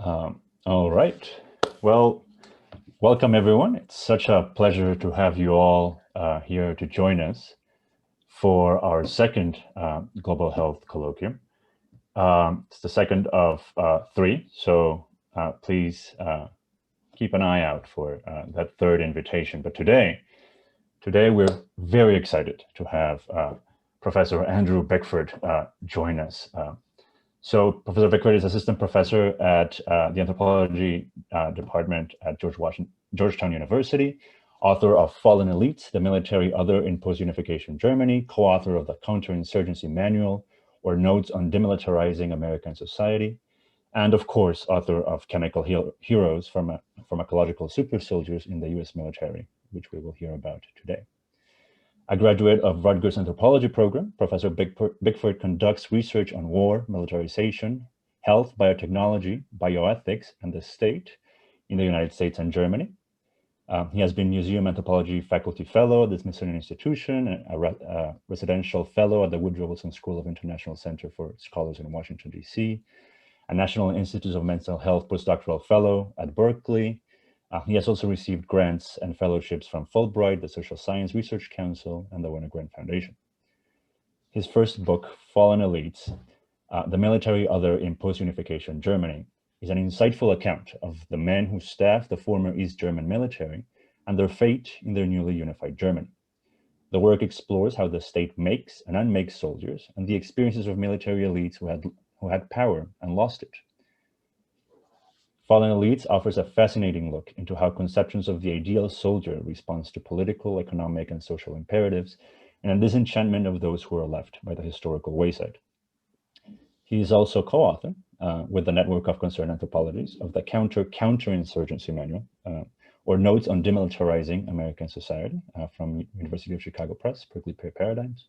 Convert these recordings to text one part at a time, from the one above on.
All right. Well, welcome everyone. It's such a pleasure to have you all here to join us for our second Global Health Colloquium. It's the second of three, so please keep an eye out for that third invitation. But today we're very excited to have Professor Andrew Bickford join us. So Professor Bickford is assistant professor at the anthropology department at Georgetown University, author of Fallen Elites, the Military Other in Post-Unification Germany, co-author of the Counterinsurgency Manual, or Notes on Demilitarizing American Society, and of course, author of Chemical Heroes, Pharmacological Supersoldiers in the US military, which we will hear about today. A graduate of Rutgers Anthropology program, Professor Bickford conducts research on war, militarization, health, biotechnology, bioethics, and the state in the United States and Germany. He has been Museum Anthropology Faculty Fellow at the Smithsonian Institution, a residential fellow at the Woodrow Wilson School of International Center for Scholars in Washington, D.C., a National Institute of Mental Health postdoctoral fellow at Berkeley. He has also received grants and fellowships from Fulbright, the Social Science Research Council, and the Werner Grant Foundation. His first book, Fallen Elites, The Military Other in Post-Unification Germany, is an insightful account of the men who staffed the former East German military and their fate in their newly unified Germany. The work explores how the state makes and unmakes soldiers and the experiences of military elites who had power and lost it. Fallen Elites offers a fascinating look into how conceptions of the ideal soldier responds to political, economic, and social imperatives, and a disenchantment of those who are left by the historical wayside. He is also co-author with the Network of Concerned Anthropologies of the Counterinsurgency Manual, or Notes on Demilitarizing American Society from University of Chicago Press, Berkeley Paradigms.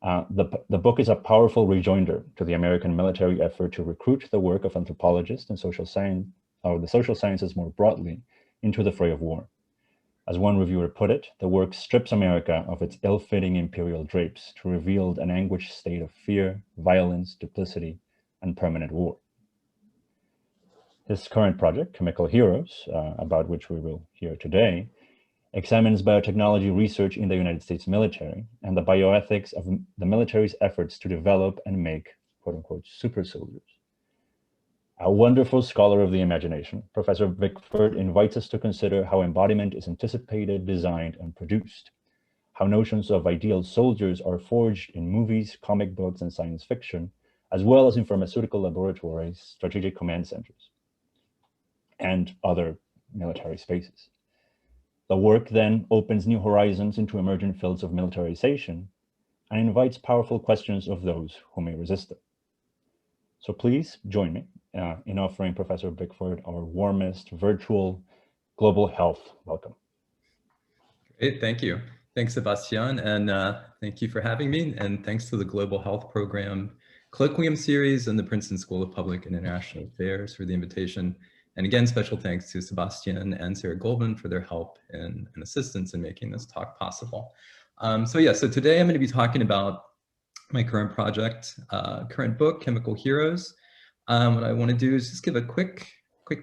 The book is a powerful rejoinder to the American military effort to recruit the work of anthropologists and the social sciences more broadly into the fray of war. As one reviewer put it, the work strips America of its ill-fitting imperial drapes to reveal an anguished state of fear, violence, duplicity, and permanent war. His current project, Chemical Heroes, about which we will hear today, examines biotechnology research in the United States military and the bioethics of the military's efforts to develop and make, quote-unquote, super soldiers. A wonderful scholar of the imagination, Professor Bickford invites us to consider how embodiment is anticipated, designed, and produced, how notions of ideal soldiers are forged in movies, comic books, and science fiction, as well as in pharmaceutical laboratories, strategic command centers, and other military spaces. The work then opens new horizons into emerging fields of militarization and invites powerful questions of those who may resist them. So please join me in offering Professor Bickford our warmest virtual global health welcome. Great, thank you. Thanks, Sebastian, and thank you for having me, and thanks to the Global Health Program Colloquium series and the Princeton School of Public and International Affairs for the invitation. And again, special thanks to Sebastian and Sarah Goldman for their help and assistance in making this talk possible. So today I'm going to be talking about my current project, current book, Chemical Heroes. What I want to do is just give a quick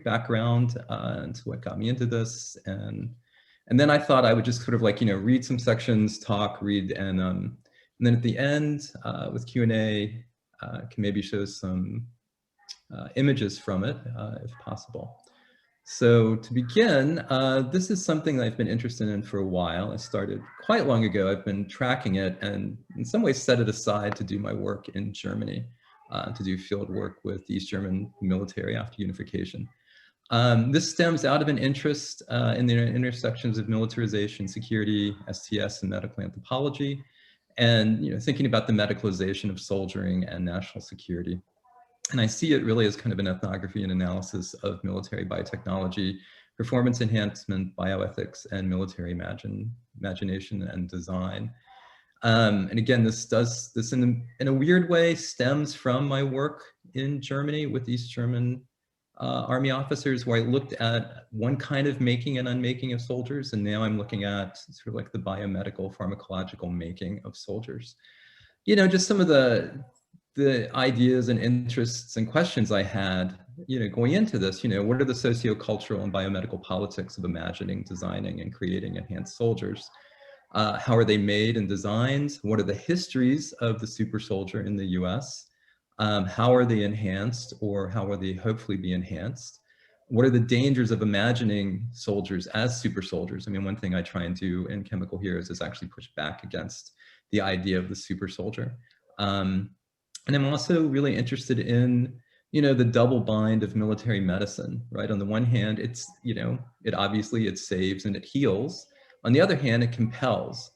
background into what got me into this, and then I thought I would just sort of read some sections, talk, read, and then at the end with Q&A, can maybe show some images from it, if possible. So to begin, this is something that I've been interested in for a while. I started quite long ago. I've been tracking it and in some ways set it aside to do my work in Germany, to do field work with the East German military after unification. This stems out of an interest in the intersections of militarization, security, STS, and medical anthropology, and thinking about the medicalization of soldiering and national security. And I see it really as kind of an ethnography and analysis of military biotechnology, performance enhancement, bioethics, and military imagination and design. And again, this in a weird way stems from my work in Germany with East German army officers, where I looked at one kind of making and unmaking of soldiers, and now I'm looking at sort of like the biomedical, pharmacological making of soldiers. Just some of the the ideas and interests and questions I had, going into this, what are the sociocultural and biomedical politics of imagining, designing, and creating enhanced soldiers? How are they made and designed? What are the histories of the super soldier in the US? How are they enhanced, or how will they hopefully be enhanced? What are the dangers of imagining soldiers as super soldiers? I mean, one thing I try and do in Chemical Heroes is actually push back against the idea of the super soldier. And I'm also really interested in, the double bind of military medicine, right? On the one hand, it's, it obviously it saves and it heals. On the other hand, it compels.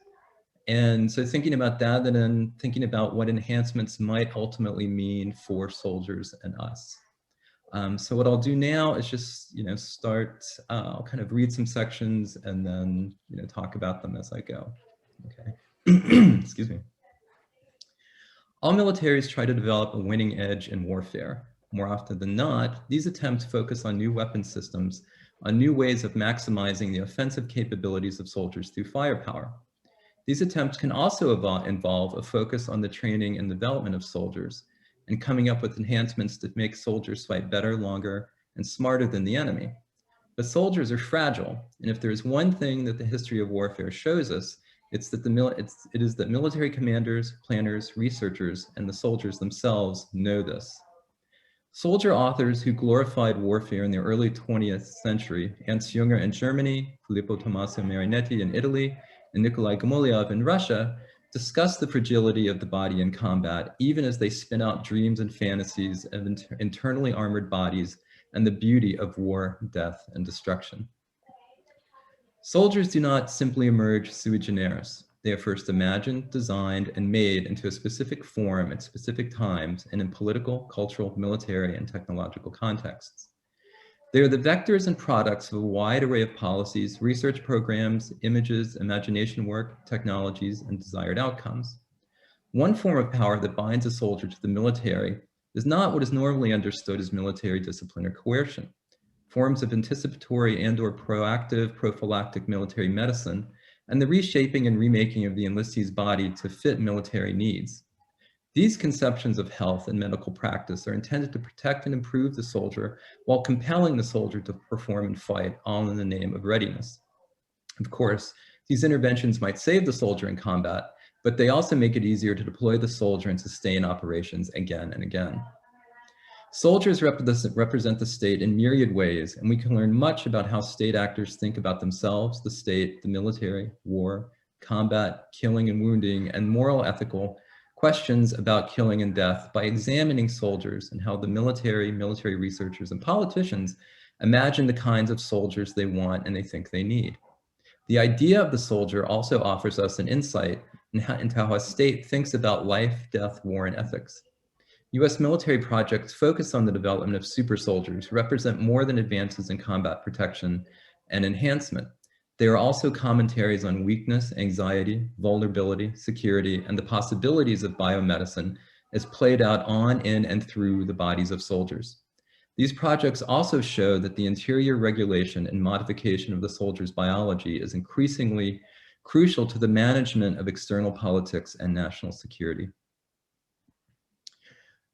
And so thinking about that, and then thinking about what enhancements might ultimately mean for soldiers and us. So what I'll do now is just, start, I'll kind of read some sections and then, talk about them as I go. Okay, excuse me. All militaries try to develop a winning edge in warfare. More often than not, these attempts focus on new weapon systems, on new ways of maximizing the offensive capabilities of soldiers through firepower. These attempts can also involve a focus on the training and development of soldiers and coming up with enhancements that make soldiers fight better, longer, and smarter than the enemy. But soldiers are fragile, and if there is one thing that the history of warfare shows us, it is that military commanders, planners, researchers, and the soldiers themselves know this. Soldier authors who glorified warfare in the early 20th century, Ernst Jünger in Germany, Filippo Tommaso Marinetti in Italy, and Nikolai Gomulyav in Russia, discuss the fragility of the body in combat, even as they spin out dreams and fantasies of internally armored bodies and the beauty of war, death, and destruction. Soldiers do not simply emerge sui generis. They are first imagined, designed, and made into a specific form at specific times and in political, cultural, military, and technological contexts. They are the vectors and products of a wide array of policies, research programs, images, imagination work, technologies, and desired outcomes. One form of power that binds a soldier to the military is not what is normally understood as military discipline or coercion. Forms of anticipatory and/or proactive prophylactic military medicine, and the reshaping and remaking of the enlistee's body to fit military needs. These conceptions of health and medical practice are intended to protect and improve the soldier while compelling the soldier to perform and fight, all in the name of readiness. Of course, these interventions might save the soldier in combat, but they also make it easier to deploy the soldier and sustain operations again and again. Soldiers represent the state in myriad ways, and we can learn much about how state actors think about themselves, the state, the military, war, combat, killing and wounding, and moral ethical questions about killing and death by examining soldiers and how the military researchers, and politicians imagine the kinds of soldiers they want and they think they need. The idea of the soldier also offers us an insight into how a state thinks about life, death, war, and ethics. US military projects focused on the development of super soldiers represent more than advances in combat protection and enhancement. They are also commentaries on weakness, anxiety, vulnerability, security, and the possibilities of biomedicine as played out on, in, and through the bodies of soldiers. These projects also show that the interior regulation and modification of the soldier's biology is increasingly crucial to the management of external politics and national security.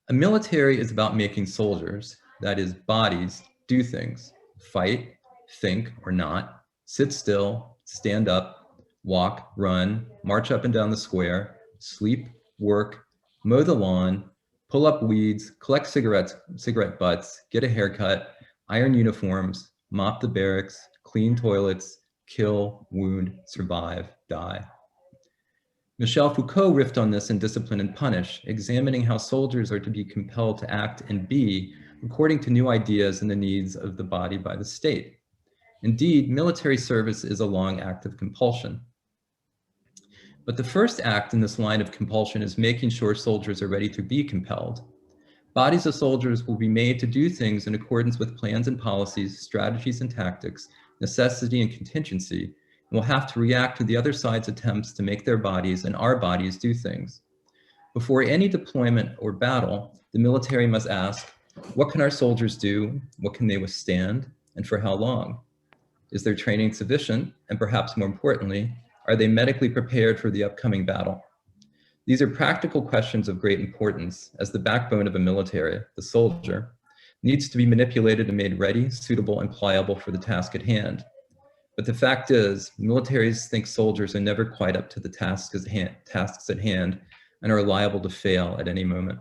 A military is about making soldiers, that is, bodies, do things, fight, think or not, sit still, stand up, walk, run, march up and down the square, sleep, work, mow the lawn, pull up weeds, collect cigarette butts, get a haircut, iron uniforms, mop the barracks, clean toilets, kill, wound, survive, die. Michel Foucault riffed on this in Discipline and Punish, examining how soldiers are to be compelled to act and be according to new ideas and the needs of the body by the state. Indeed, military service is a long act of compulsion. But the first act in this line of compulsion is making sure soldiers are ready to be compelled. Bodies of soldiers will be made to do things in accordance with plans and policies, strategies and tactics, necessity and contingency, and will have to react to the other side's attempts to make their bodies and our bodies do things. Before any deployment or battle, the military must ask, what can our soldiers do? What can they withstand? And for how long? Is their training sufficient? And perhaps more importantly, are they medically prepared for the upcoming battle? These are practical questions of great importance, as the backbone of a military, the soldier, needs to be manipulated and made ready, suitable, and pliable for the task at hand. But the fact is, militaries think soldiers are never quite up to the tasks at hand and are liable to fail at any moment.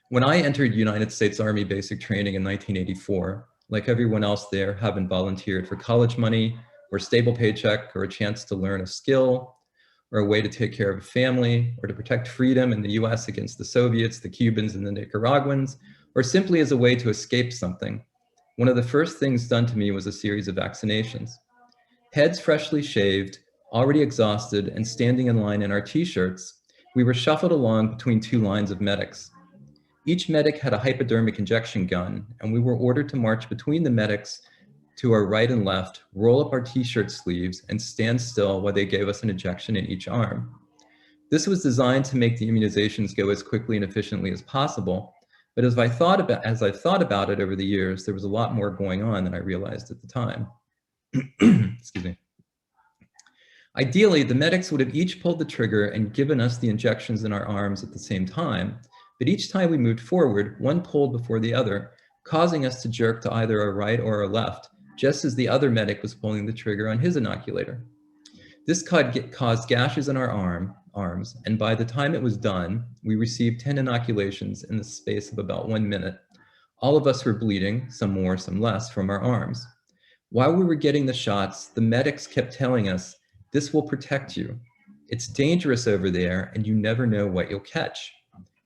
When I entered United States Army basic training in 1984, like everyone else there, having volunteered for college money or stable paycheck or a chance to learn a skill or a way to take care of a family or to protect freedom in the US against the Soviets, the Cubans, and the Nicaraguans, or simply as a way to escape something, one of the first things done to me was a series of vaccinations. Heads freshly shaved, already exhausted, and standing in line in our t-shirts, we were shuffled along between two lines of medics. Each medic had a hypodermic injection gun, and we were ordered to march between the medics to our right and left, roll up our t-shirt sleeves, and stand still while they gave us an injection in each arm. This was designed to make the immunizations go as quickly and efficiently as possible, but as I've thought about it over the years, there was a lot more going on than I realized at the time. Excuse me. Ideally, the medics would have each pulled the trigger and given us the injections in our arms at the same time, but each time we moved forward, one pulled before the other, causing us to jerk to either our right or our left, just as the other medic was pulling the trigger on his inoculator. This caused gashes in our arms, and by the time it was done, we received 10 inoculations in the space of about 1 minute. All of us were bleeding, some more, some less, from our arms. While we were getting the shots, the medics kept telling us, "This will protect you. It's dangerous over there, and you never know what you'll catch."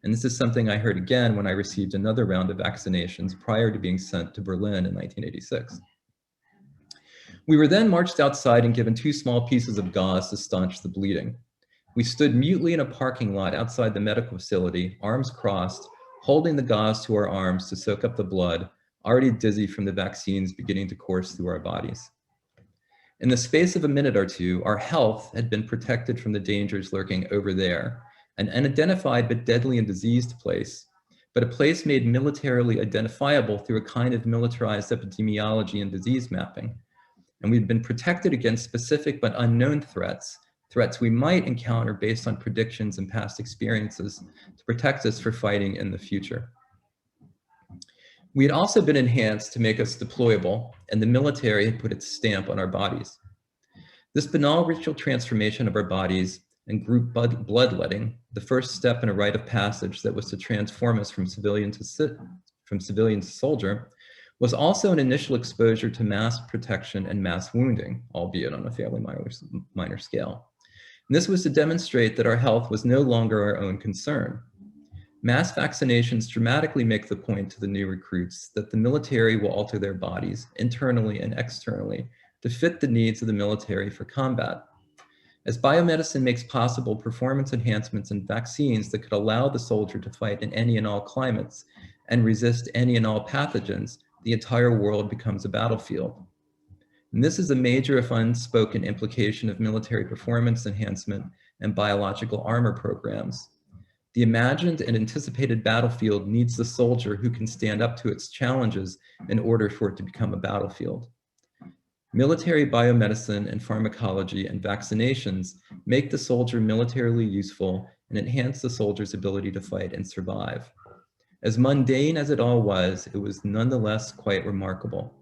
And this is something I heard again when I received another round of vaccinations prior to being sent to Berlin in 1986. We were then marched outside and given 2 small pieces of gauze to staunch the bleeding. We stood mutely in a parking lot outside the medical facility, arms crossed, holding the gauze to our arms to soak up the blood, already dizzy from the vaccines beginning to course through our bodies. In the space of a minute or two, our health had been protected from the dangers lurking over there, an unidentified but deadly and diseased place, but a place made militarily identifiable through a kind of militarized epidemiology and disease mapping. And we've been protected against specific but unknown threats we might encounter based on predictions and past experiences to protect us for fighting in the future. We had also been enhanced to make us deployable, and the military had put its stamp on our bodies. This banal ritual transformation of our bodies and group bloodletting, the first step in a rite of passage that was to transform us from civilian to soldier, was also an initial exposure to mass protection and mass wounding, albeit on a fairly minor scale. And this was to demonstrate that our health was no longer our own concern. Mass vaccinations dramatically make the point to the new recruits that the military will alter their bodies, internally and externally, to fit the needs of the military for combat. As biomedicine makes possible performance enhancements in vaccines that could allow the soldier to fight in any and all climates and resist any and all pathogens, the entire world becomes a battlefield. And this is a major, if unspoken, implication of military performance enhancement and biological armor programs. The imagined and anticipated battlefield needs the soldier who can stand up to its challenges in order for it to become a battlefield. Military biomedicine and pharmacology and vaccinations make the soldier militarily useful and enhance the soldier's ability to fight and survive. As mundane as it all was, it was nonetheless quite remarkable.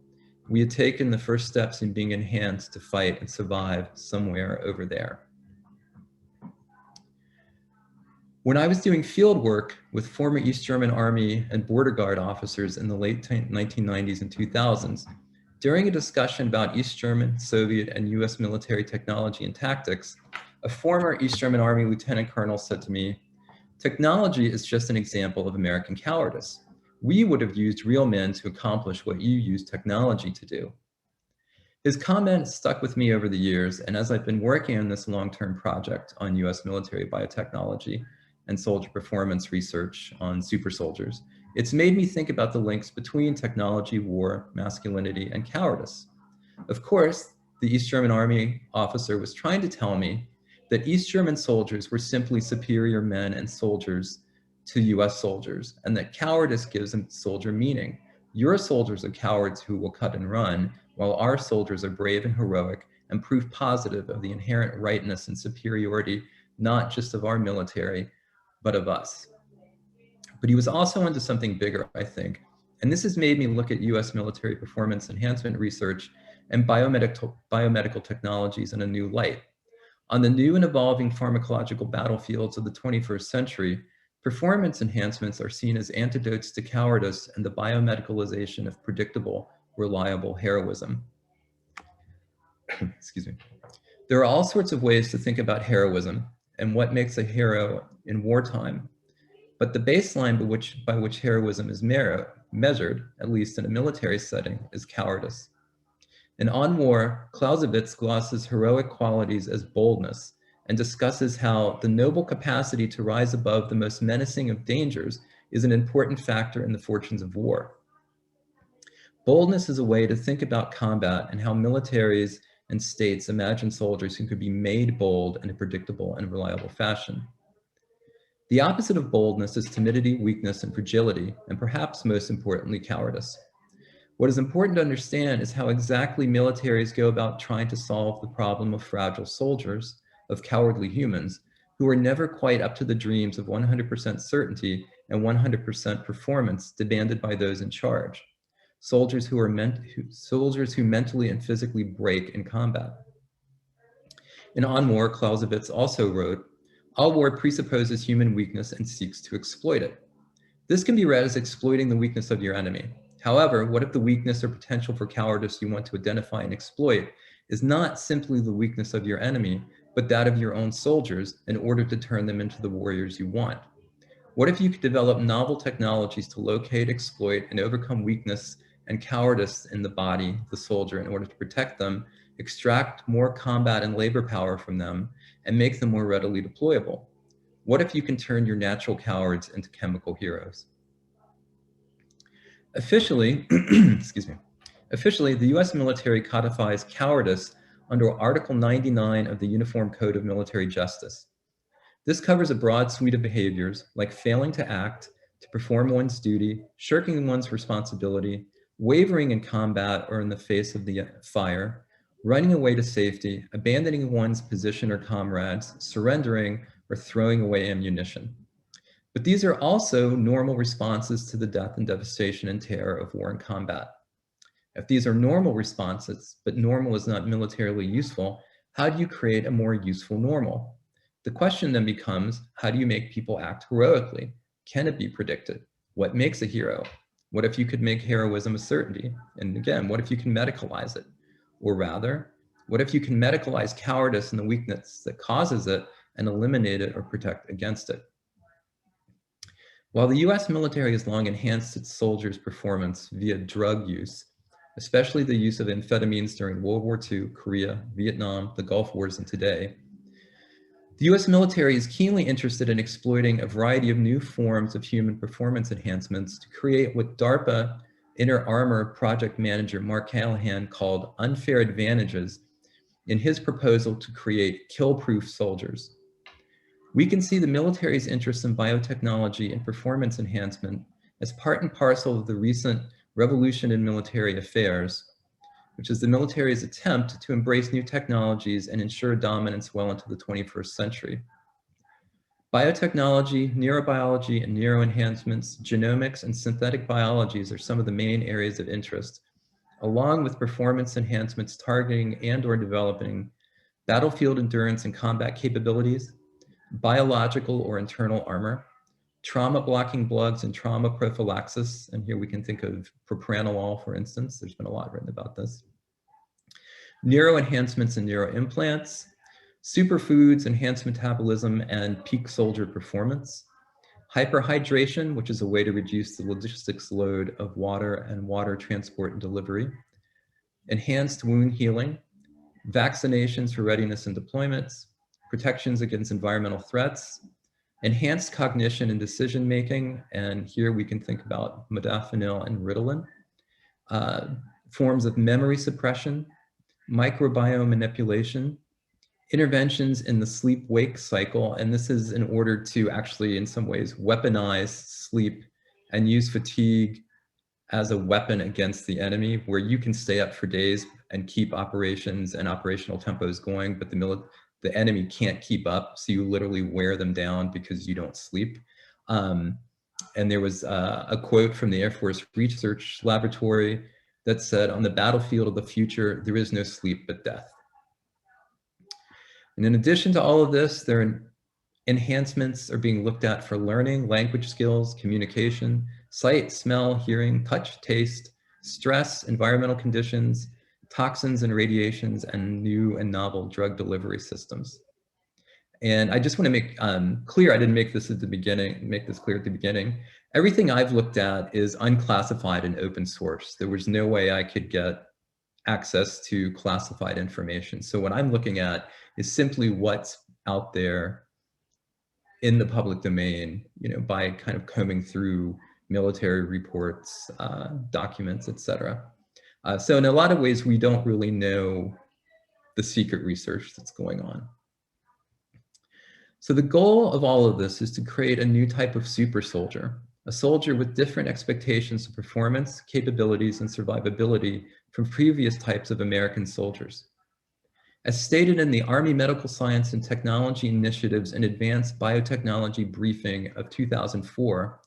We had taken the first steps in being enhanced to fight and survive somewhere over there. When I was doing field work with former East German Army and Border Guard officers in the late 1990s and 2000s, during a discussion about East German, Soviet, and US military technology and tactics, a former East German Army lieutenant colonel said to me, "Technology is just an example of American cowardice. We would have used real men to accomplish what you use technology to do." His comment stuck with me over the years, and as I've been working on this long-term project on US military biotechnology and soldier performance research on Supersoldiers, it's made me think about the links between technology, war, masculinity, and cowardice. Of course, the East German Army officer was trying to tell me that East German soldiers were simply superior men and soldiers to US soldiers, and that cowardice gives a soldier meaning. Your soldiers are cowards who will cut and run, while our soldiers are brave and heroic and proof positive of the inherent rightness and superiority not just of our military, but of us. But he was also onto something bigger, I think. And this has made me look at US military performance enhancement research and biomedical technologies in a new light. On the new and evolving pharmacological battlefields of the 21st century, performance enhancements are seen as antidotes to cowardice and the biomedicalization of predictable, reliable heroism. Excuse me. There are all sorts of ways to think about heroism and what makes a hero in wartime. But the baseline by which heroism is measured, at least in a military setting, is cowardice. And On War, Clausewitz glosses heroic qualities as boldness and discusses how the noble capacity to rise above the most menacing of dangers is an important factor in the fortunes of war. Boldness is a way to think about combat and how militaries and states imagine soldiers who could be made bold in a predictable and reliable fashion. The opposite of boldness is timidity, weakness, and fragility, and perhaps most importantly, cowardice. What is important to understand is how exactly militaries go about trying to solve the problem of fragile soldiers, of cowardly humans, who are never quite up to the dreams of 100% certainty and 100% performance demanded by those in charge. Soldiers who mentally and physically break in combat. In On War, Clausewitz also wrote, "All war presupposes human weakness and seeks to exploit it." This can be read as exploiting the weakness of your enemy. However, what if the weakness or potential for cowardice you want to identify and exploit is not simply the weakness of your enemy, but that of your own soldiers in order to turn them into the warriors you want? What if you could develop novel technologies to locate, exploit, and overcome weakness and cowardice in the body, the soldier, in order to protect them, extract more combat and labor power from them, and make them more readily deployable? What if you can turn your natural cowards into chemical heroes? Officially, officially, the US military codifies cowardice under Article 99 of the Uniform Code of Military Justice. This covers a broad suite of behaviors like failing to act, to perform one's duty, shirking one's responsibility, wavering in combat or in the face of the fire, running away to safety, abandoning one's position or comrades, surrendering, or throwing away ammunition. But these are also normal responses to the death and devastation and terror of war and combat. If these are normal responses, but normal is not militarily useful, how do you create a more useful normal? The question then becomes, how do you make people act heroically? Can it be predicted? What makes a hero? What if you could make heroism a certainty? And again, what if you can medicalize it? Or rather, what if you can medicalize cowardice and the weakness that causes it and eliminate it or protect against it? While the US military has long enhanced its soldiers' performance via drug use, especially the use of amphetamines during World War II, Korea, Vietnam, the Gulf Wars, and today, the US military is keenly interested in exploiting a variety of new forms of human performance enhancements to create what DARPA Inner Armor project manager Mark Callahan called unfair advantages in his proposal to create kill-proof soldiers. We can see the military's interest in biotechnology and performance enhancement as part and parcel of the recent revolution in military affairs, which is the military's attempt to embrace new technologies and ensure dominance well into the 21st century. Biotechnology, neurobiology, and neuroenhancements, genomics, and synthetic biologies are some of the main areas of interest, along with performance enhancements targeting and/or developing battlefield endurance and combat capabilities, biological or internal armor, trauma blocking drugs and trauma prophylaxis. And here we can think of propranolol, for instance. There's been a lot written about this. Neuroenhancements and neuroimplants, superfoods, enhanced metabolism, and peak soldier performance. Hyperhydration, which is a way to reduce the logistics load of water and water transport and delivery. Enhanced wound healing, vaccinations for readiness and deployments, protections against environmental threats, enhanced cognition and decision-making, and here we can think about modafinil and Ritalin, forms of memory suppression, microbiome manipulation, interventions in the sleep-wake cycle, and this is in order to actually, in some ways, weaponize sleep and use fatigue as a weapon against the enemy, where you can stay up for days and keep operations and operational tempos going, but the the enemy can't keep up, so you literally wear them down because you don't sleep. And there was a quote from the Air Force Research Laboratory that said, "On the battlefield of the future, there is no sleep but death." And in addition to all of this, there are enhancements are being looked at for learning, language skills, communication, sight, smell, hearing, touch, taste, stress, environmental conditions, toxins and radiations, and new and novel drug delivery systems. And I just want to make clear, I didn't make this at the beginning, make this clear at the beginning. Everything I've looked at is unclassified and open source. There was no way I could get access to classified information. So what I'm looking at is simply what's out there in the public domain, you know, by kind of combing through military reports, documents, etc. So in a lot of ways, we don't really know the secret research that's going on. So the goal of all of this is to create a new type of super soldier, a soldier with different expectations of performance, capabilities, and survivability from previous types of American soldiers. As stated in the Army Medical Science and Technology Initiative's and Advanced Biotechnology Briefing of 2004,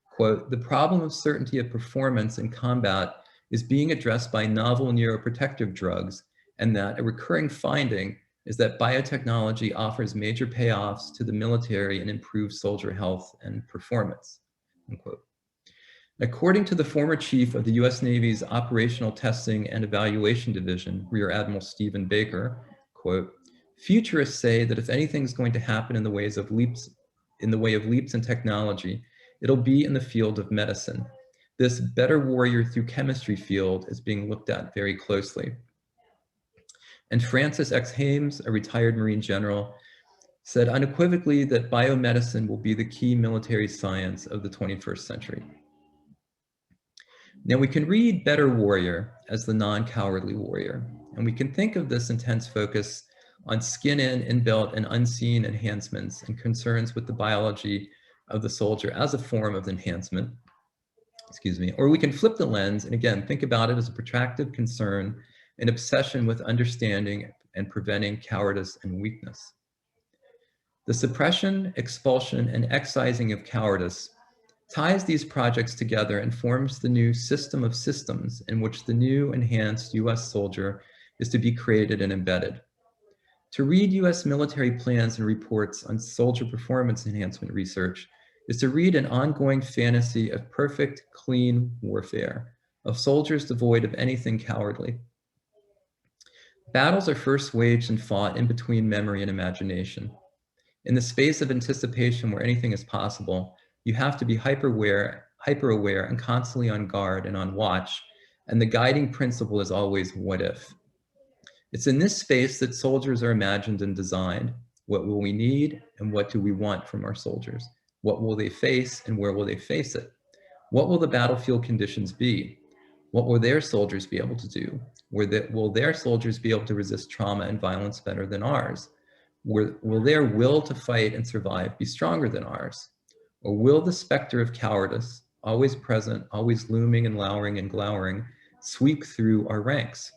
quote, "The problem of certainty of performance in combat is being addressed by novel neuroprotective drugs, and that a recurring finding is that biotechnology offers major payoffs to the military and improves soldier health and performance," unquote. According to the former chief of the US Navy's Operational Testing and Evaluation Division, Rear Admiral Stephen Baker, quote, "Futurists say that if anything's going to happen in the way of leaps in technology, it'll be in the field of medicine. This better warrior through chemistry field is being looked at very closely." And Francis X. Hames, a retired Marine general, said unequivocally that biomedicine will be the key military science of the 21st century. Now we can read better warrior as the non-cowardly warrior, and we can think of this intense focus on skin-in, inbuilt, and unseen enhancements and concerns with the biology of the soldier as a form of enhancement, excuse me, or we can flip the lens and again, think about it as a protracted concern, an obsession with understanding and preventing cowardice and weakness. The suppression, expulsion, and excising of cowardice ties these projects together and forms the new system of systems in which the new enhanced US soldier is to be created and embedded. To read US military plans and reports on soldier performance enhancement research is to read an ongoing fantasy of perfect, clean warfare, of soldiers devoid of anything cowardly. Battles are first waged and fought in between memory and imagination. In the space of anticipation where anything is possible, you have to be hyper-aware and constantly on guard and on watch, and the guiding principle is always what if. It's in this space that soldiers are imagined and designed. What will we need and what do we want from our soldiers? What will they face and where will they face it? What will the battlefield conditions be? What will their soldiers be able to do? Will their soldiers be able to resist trauma and violence better than ours? Will their will to fight and survive be stronger than ours? Or will the specter of cowardice, always present, always looming and lowering and glowering, sweep through our ranks?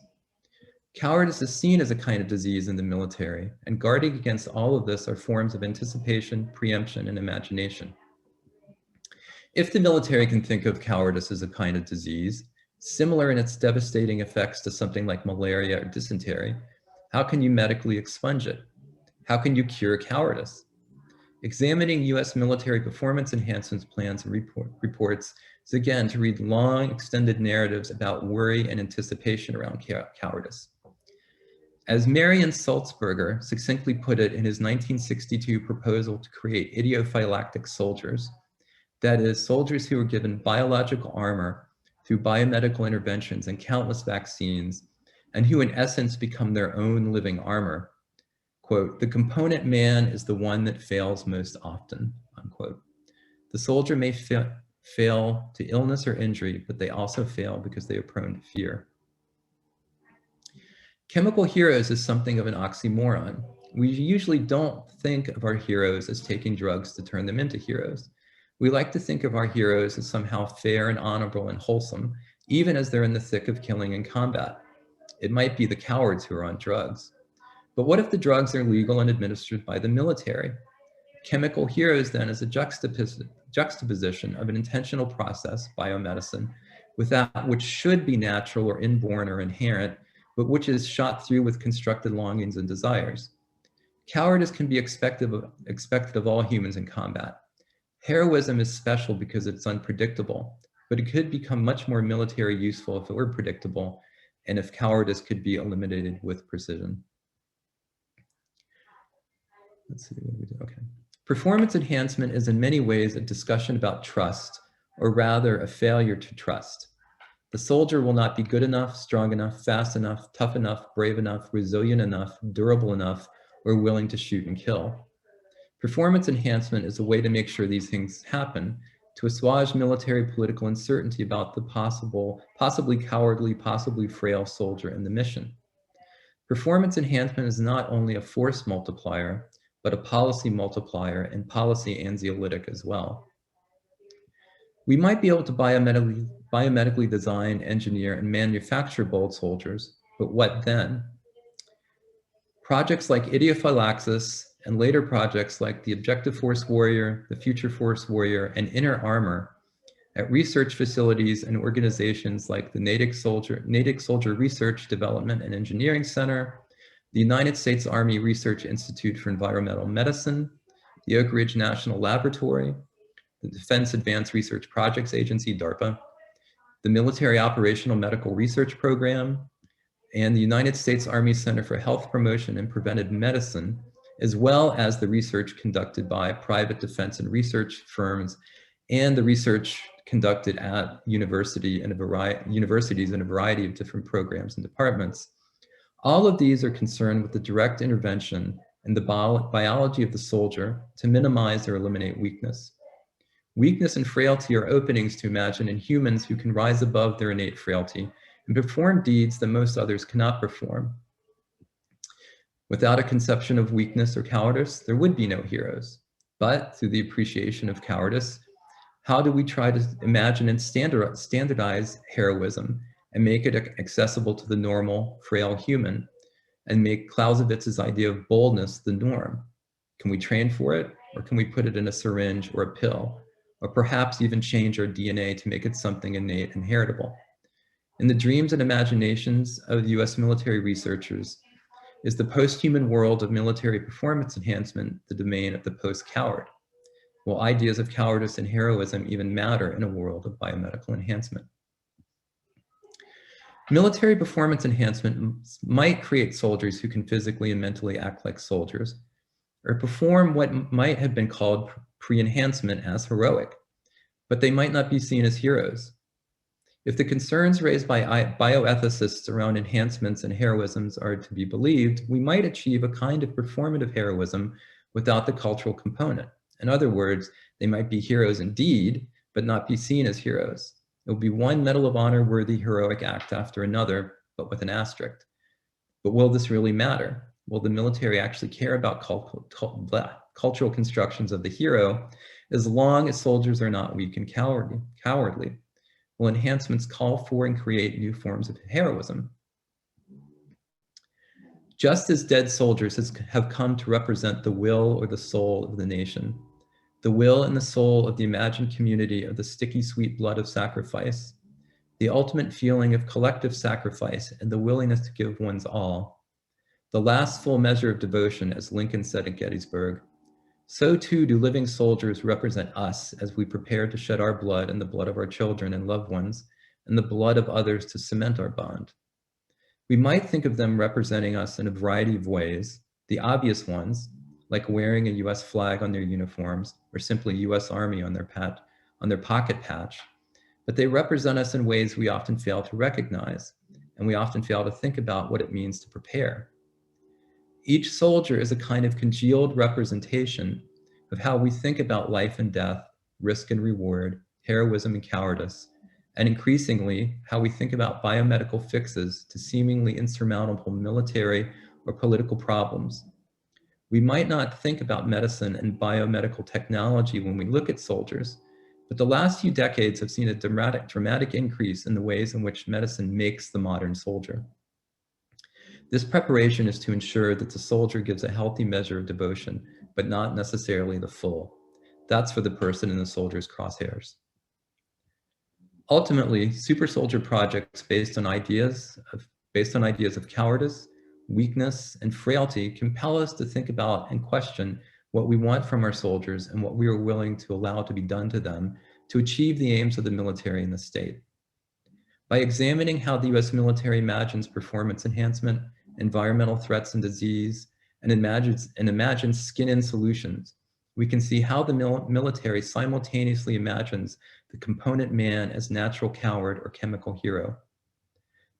Cowardice is seen as a kind of disease in the military, and guarding against all of this are forms of anticipation, preemption, and imagination. If the military can think of cowardice as a kind of disease, similar in its devastating effects to something like malaria or dysentery, how can you medically expunge it? How can you cure cowardice? Examining US military performance enhancement plans and reports is again to read long, extended narratives about worry and anticipation around cowardice. As Marion Sulzberger succinctly put it in his 1962 proposal to create idiophylactic soldiers, that is, soldiers who were given biological armor through biomedical interventions and countless vaccines, and who in essence become their own living armor, quote, "The component man is the one that fails most often," unquote. The soldier may fail to illness or injury, but they also fail because they are prone to fear. Chemical heroes is something of an oxymoron. We usually don't think of our heroes as taking drugs to turn them into heroes. We like to think of our heroes as somehow fair and honorable and wholesome, even as they're in the thick of killing and combat. It might be the cowards who are on drugs. But what if the drugs are legal and administered by the military? Chemical heroes then is a juxtaposition of an intentional process, biomedicine, with that which should be natural or inborn or inherent, but which is shot through with constructed longings and desires. Cowardice can be expected of all humans in combat. Heroism is special because it's unpredictable, but it could become much more military useful if it were predictable and if cowardice could be eliminated with precision. Let's see what we do. Okay. Performance enhancement is in many ways a discussion about trust, or rather a failure to trust. The soldier will not be good enough, strong enough, fast enough, tough enough, brave enough, resilient enough, durable enough, or willing to shoot and kill. Performance enhancement is a way to make sure these things happen, to assuage military political uncertainty about the possibly cowardly, possibly frail soldier in the mission. Performance enhancement is not only a force multiplier, but a policy multiplier and policy anxiolytic as well. We might be able to biomedically design, engineer, and manufacture bold soldiers, but what then? Projects like Idiophylactic and later projects like the Objective Force Warrior, the Future Force Warrior, and Inner Armor at research facilities and organizations like the Natick Soldier Research, Development, and Engineering Center, the United States Army Research Institute for Environmental Medicine, the Oak Ridge National Laboratory, the Defense Advanced Research Projects Agency, DARPA, the Military Operational Medical Research Program, and the United States Army Center for Health Promotion and Preventive Medicine, as well as the research conducted by private defense and research firms and the research conducted at universities in a variety of different programs and departments. All of these are concerned with the direct intervention in the biology of the soldier to minimize or eliminate weakness. Weakness and frailty are openings to imagine in humans who can rise above their innate frailty and perform deeds that most others cannot perform. Without a conception of weakness or cowardice, there would be no heroes. But through the appreciation of cowardice, how do we try to imagine and standardize heroism and make it accessible to the normal, frail human, and make Clausewitz's idea of boldness the norm? Can we train for it, or can we put it in a syringe or a pill, or perhaps even change our DNA to make it something innate and heritable? In the dreams and imaginations of US military researchers, is the post-human world of military performance enhancement the domain of the post-coward? Will ideas of cowardice and heroism even matter in a world of biomedical enhancement? Military performance enhancement might create soldiers who can physically and mentally act like soldiers, or perform what might have been called pre-enhancement as heroic, but they might not be seen as heroes. If the concerns raised by bioethicists around enhancements and heroisms are to be believed, we might achieve a kind of performative heroism without the cultural component. In other words, they might be heroes indeed, but not be seen as heroes. It will be one Medal of Honor worthy heroic act after another, but with an asterisk. But will this really matter? Will the military actually care about cultural constructions of the hero as long as soldiers are not weak and cowardly? Will enhancements call for and create new forms of heroism? Just as dead soldiers have come to represent the will or the soul of the nation, the will and the soul of the imagined community of the sticky sweet blood of sacrifice, the ultimate feeling of collective sacrifice and the willingness to give one's all, the last full measure of devotion, as Lincoln said at Gettysburg, so too do living soldiers represent us as we prepare to shed our blood and the blood of our children and loved ones and the blood of others to cement our bond. We might think of them representing us in a variety of ways, the obvious ones, like wearing a US flag on their uniforms or simply US Army on their pocket patch, but they represent us in ways we often fail to recognize, and we often fail to think about what it means to prepare. Each soldier is a kind of congealed representation of how we think about life and death, risk and reward, heroism and cowardice, and increasingly how we think about biomedical fixes to seemingly insurmountable military or political problems. We might not think about medicine and biomedical technology when we look at soldiers, but the last few decades have seen a dramatic increase in the ways in which medicine makes the modern soldier. This preparation is to ensure that the soldier gives a healthy measure of devotion, but not necessarily the full. That's for the person in the soldier's crosshairs. Ultimately, super soldier projects based on ideas of cowardice, weakness, and frailty compel us to think about and question what we want from our soldiers and what we are willing to allow to be done to them to achieve the aims of the military and the state. By examining how the US military imagines performance enhancement, environmental threats and disease, and imagines skin-in solutions, we can see how the military simultaneously imagines the component man as natural coward or chemical hero.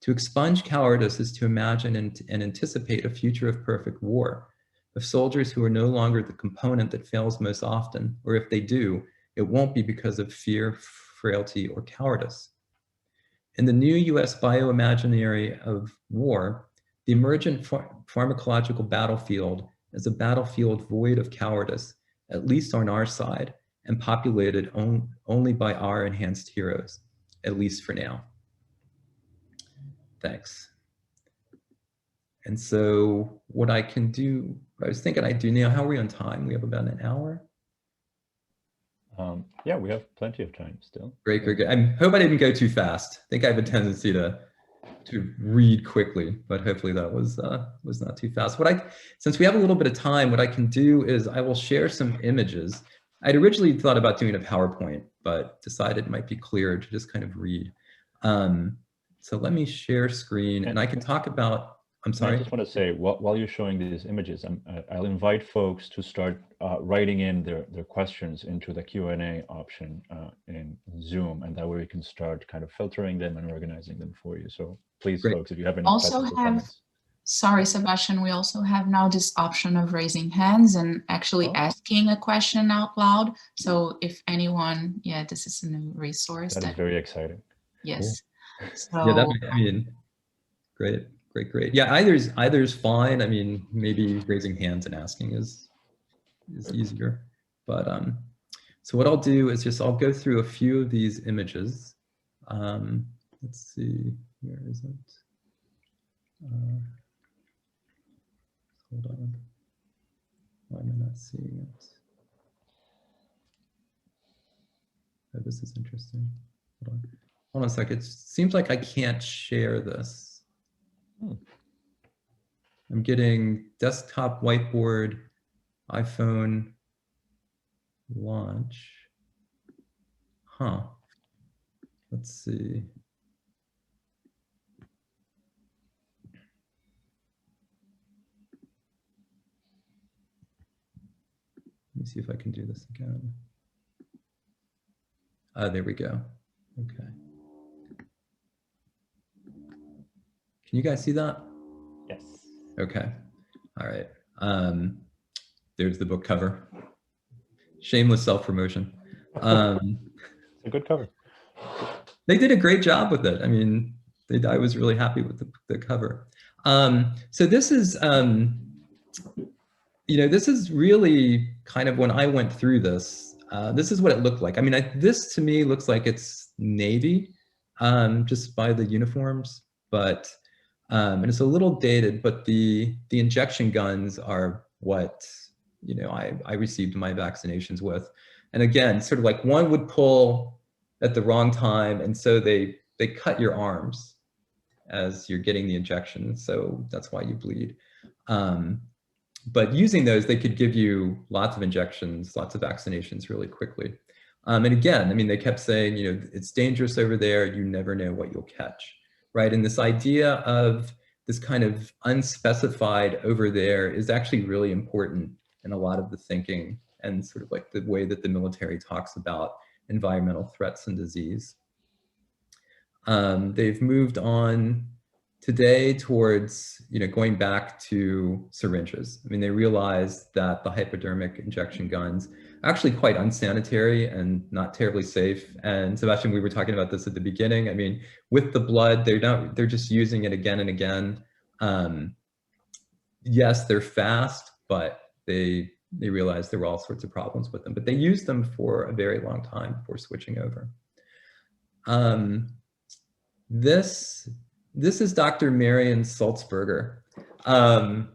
To expunge cowardice is to imagine and anticipate a future of perfect war, of soldiers who are no longer the component that fails most often, or if they do, it won't be because of fear, frailty, or cowardice. In the new US bioimaginary of war, the emergent pharmacological battlefield is a battlefield void of cowardice, at least on our side, and populated only by our enhanced heroes, at least for now. Thanks. And so what I can do, I was thinking I'd do now, how are we on time? We have about an hour? Yeah, we have plenty of time still. Great, great, good. I hope I didn't go too fast. I think I have a tendency to read quickly, but hopefully that was not too fast. Since we have a little bit of time, what I can do is I will share some images. I'd originally thought about doing a PowerPoint, but decided it might be clearer to just kind of read. So let me share screen and I can talk about, I'm sorry. I just want to say, while you're showing these images, I'll invite folks to start writing in their questions into the Q&A option in Zoom, and that way we can start kind of filtering them and organizing them for you. So please, Great. folks, if you have any Also questions or comments. Sorry, Sebastian, we also have now this option of raising hands and actually asking a question out loud. So if anyone, yeah, this is a new resource. That is very exciting. Yes. Cool. So, yeah, I mean, great. Yeah, either's fine. I mean, maybe raising hands and asking is easier. But so what I'll do is I'll go through a few of these images. Let's see, where is it? Hold on. Why am I not seeing it? Oh, this is interesting. Hold on a second. It seems like I can't share this. I'm getting desktop whiteboard, iPhone launch. Huh. Let's see. Let me see if I can do this again. There we go. Okay. Can you guys see that? Yes. Okay. All right. There's the book cover. Shameless self-promotion. It's a good cover. They did a great job with it. I mean, I was really happy with the cover. So this is, this is really kind of when I went through this, this is what it looked like. I mean, this to me looks like it's Navy, just by the uniforms, but, and it's a little dated, but the injection guns are what, I received my vaccinations with. And again, sort of like one would pull at the wrong time. And so they cut your arms as you're getting the injection. So that's why you bleed. But using those, they could give you lots of injections, lots of vaccinations really quickly. And again, I mean, they kept saying, it's dangerous over there. You never know what you'll catch, right? And this idea of this kind of unspecified over there is actually really important in a lot of the thinking and sort of like the way that the military talks about environmental threats and disease. They've moved on today towards, going back to syringes. I mean, they realized that the hypodermic injection guns are actually quite unsanitary and not terribly safe. And Sebastian, we were talking about this at the beginning. I mean, with the blood, they're just using it again and again. Yes, they're fast, but they realized there were all sorts of problems with them, but they used them for a very long time before switching over. This is Dr. Marion Sulzberger. And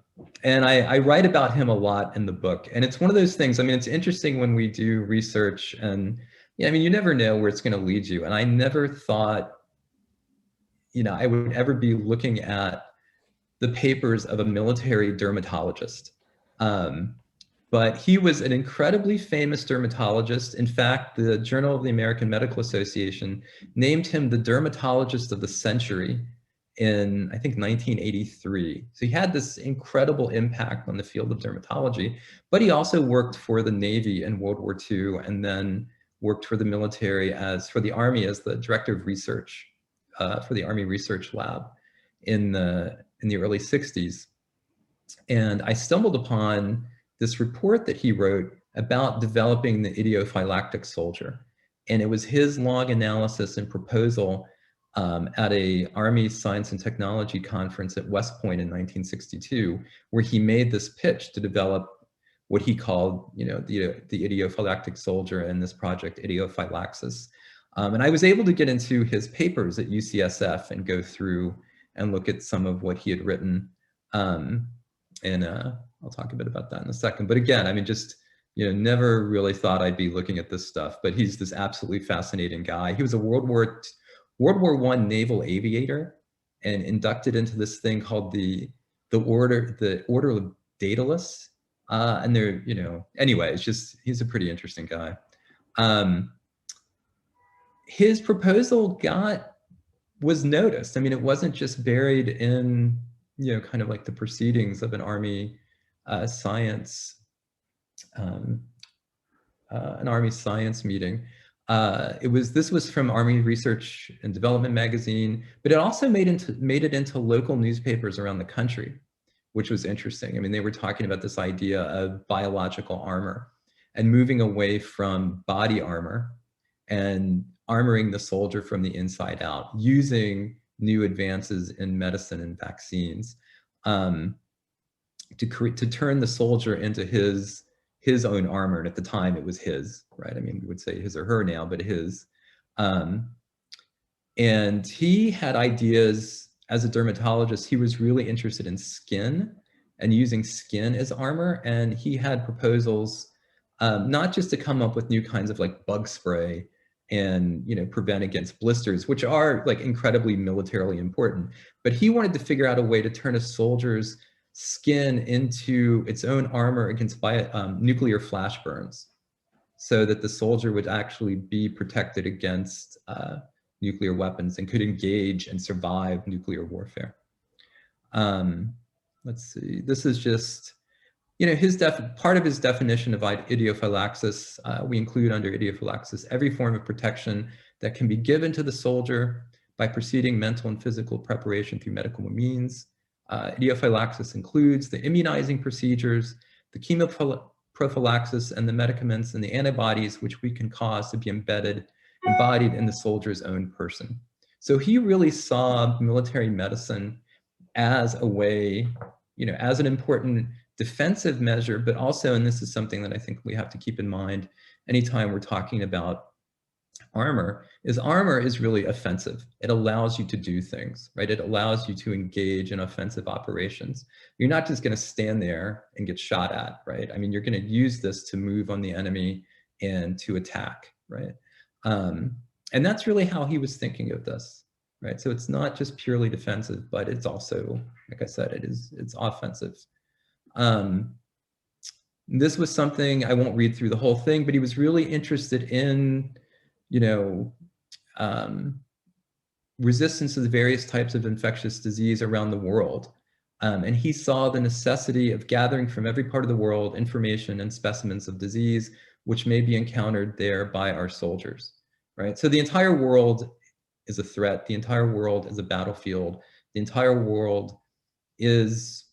I write about him a lot in the book. And it's one of those things, I mean, it's interesting when we do research and, yeah, I mean, you never know where it's going to lead you. And I never thought, you know, I would ever be looking at the papers of a military dermatologist. But he was an incredibly famous dermatologist. In fact, the Journal of the American Medical Association named him the dermatologist of the century in, I think, 1983. So he had this incredible impact on the field of dermatology, but he also worked for the Navy in World War II and then worked for the military for the Army as the director of research for the Army Research Lab in the early 60s. And I stumbled upon this report that he wrote about developing the Idiophylactic Soldier. And it was his long analysis and proposal at a Army Science and Technology conference at West Point in 1962, where he made this pitch to develop what he called, you know, the Idiophylactic Soldier and this project Idiophylaxis. And I was able to get into his papers at UCSF and go through and look at some of what he had written. And I'll talk a bit about that in a second. But again, I mean, just, you know, never really thought I'd be looking at this stuff, but he's this absolutely fascinating guy. He was a World War I naval aviator and inducted into this thing called the Order of Daedalus. And they're, you know, anyway, it's just, he's a pretty interesting guy. His proposal was noticed. I mean, it wasn't just buried in, you know, kind of like the proceedings of an Army science meeting. This was from Army Research and Development magazine, but it also made it into local newspapers around the country, which was interesting. I mean, they were talking about this idea of biological armor and moving away from body armor and armoring the soldier from the inside out, using new advances in medicine and vaccines to turn the soldier into his own armor. And at the time it was his, right? I mean, we would say his or her now, but his. And he had ideas as a dermatologist. He was really interested in skin and using skin as armor. And he had proposals, not just to come up with new kinds of like bug spray and, you know, prevent against blisters, which are like incredibly militarily important, but he wanted to figure out a way to turn a soldier's skin into its own armor against nuclear flash burns, so that the soldier would actually be protected against nuclear weapons and could engage and survive nuclear warfare. Let's see, this is just, you know, part of his definition of idiophylaxis. We include under idiophylaxis every form of protection that can be given to the soldier by preceding mental and physical preparation through medical means. Idiophylaxis includes the immunizing procedures, the chemoprophylaxis, and the medicaments and the antibodies which we can cause to be embodied in the soldier's own person. So he really saw military medicine as a way, you know, as an important defensive measure, but also, and this is something that I think we have to keep in mind anytime we're talking about armor is really offensive. It allows you to do things, right? It allows you to engage in offensive operations. You're not just going to stand there and get shot at, right? I mean, you're going to use this to move on the enemy and to attack, right? And that's really how he was thinking of this, right? So it's not just purely defensive, but it's also, like I said, it's offensive. This was something, I won't read through the whole thing, but he was really interested in, you know, resistance to the various types of infectious disease around the world. And he saw the necessity of gathering from every part of the world information and specimens of disease, which may be encountered there by our soldiers, right? So the entire world is a threat. The entire world is a battlefield. The entire world is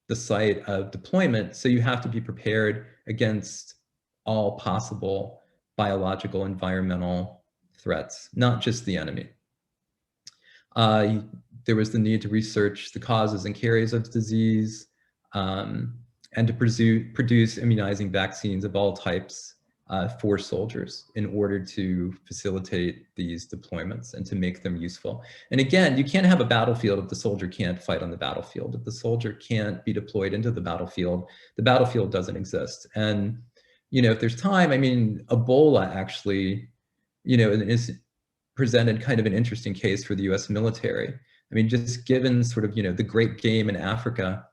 the site of deployment. So you have to be prepared against all possible biological, environmental threats, not just the enemy. There was the need to research the causes and carriers of disease and to produce immunizing vaccines of all types for soldiers in order to facilitate these deployments and to make them useful. And again, you can't have a battlefield if the soldier can't fight on the battlefield. If the soldier can't be deployed into the battlefield doesn't exist. And, you know, if there's time, I mean, Ebola actually, you know, is presented kind of an interesting case for the US military. I mean, just given sort of, you know, the great game in Africa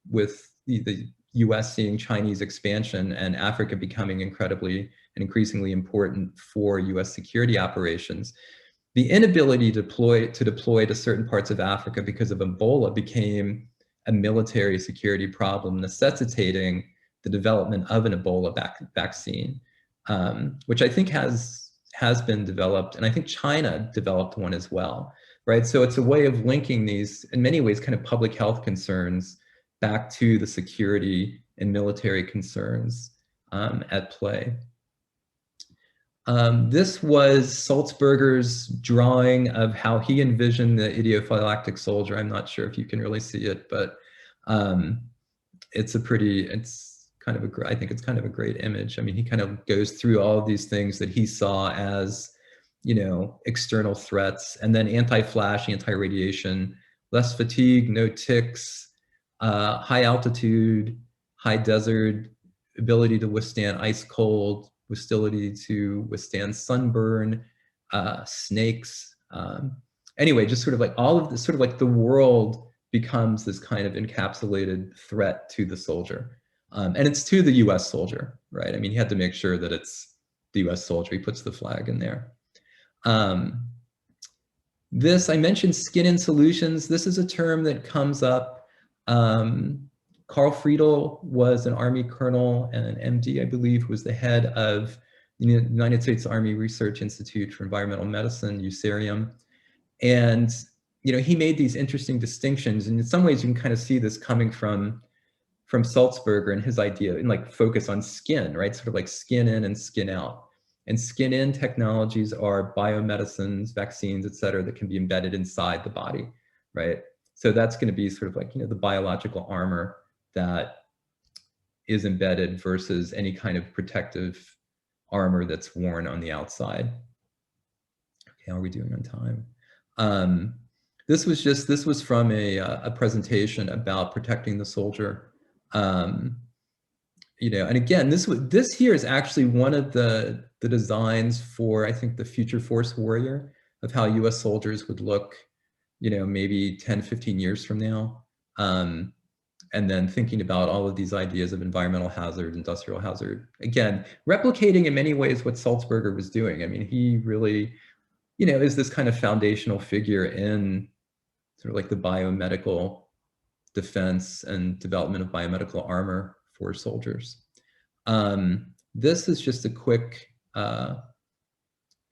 with the US seeing Chinese expansion and Africa becoming incredibly and increasingly important for US security operations, the inability to deploy to certain parts of Africa because of Ebola became a military security problem, necessitating the development of an Ebola vaccine, which I think has been developed, and I think China developed one as well, right? So it's a way of linking these, in many ways, kind of public health concerns back to the security and military concerns at play. This was Sulzberger's drawing of how he envisioned the Idiophylactic Soldier. I'm not sure if you can really see it, but it's kind of I think it's kind of a great image. I mean, he kind of goes through all of these things that he saw as, you know, external threats, and then anti-flash, anti-radiation, less fatigue, no ticks, high altitude, high desert, ability to withstand ice cold, ability to withstand sunburn, snakes. Anyway, just sort of like all of this, sort of like the world becomes this kind of encapsulated threat to the soldier. And it's to the US soldier, right? I mean, he had to make sure that it's the US soldier. He puts the flag in there. This, I mentioned skin in solutions. This is a term that comes up. Carl Friedl was an Army colonel and an MD, I believe, who was the head of the United States Army Research Institute for Environmental Medicine, USAREUM. And, you know, he made these interesting distinctions. And in some ways, you can kind of see this coming from Sulzberger and his idea and like focus on skin, right? Sort of like skin in and skin out. And skin in technologies are biomedicines, vaccines, et cetera, that can be embedded inside the body, right? So that's going to be sort of like, you know, the biological armor that is embedded versus any kind of protective armor that's worn on the outside. Okay, how are we doing on time? This was from a presentation about protecting the soldier. You know, and again, this here is actually one of the designs for, I think, the future force warrior, of how US soldiers would look, you know, maybe 10, 15 years from now. And then thinking about all of these ideas of environmental hazard, industrial hazard, again, replicating in many ways what Sulzberger was doing. I mean, he really, you know, is this kind of foundational figure in sort of like the biomedical defense and development of biomedical armor for soldiers. This is just a quick kind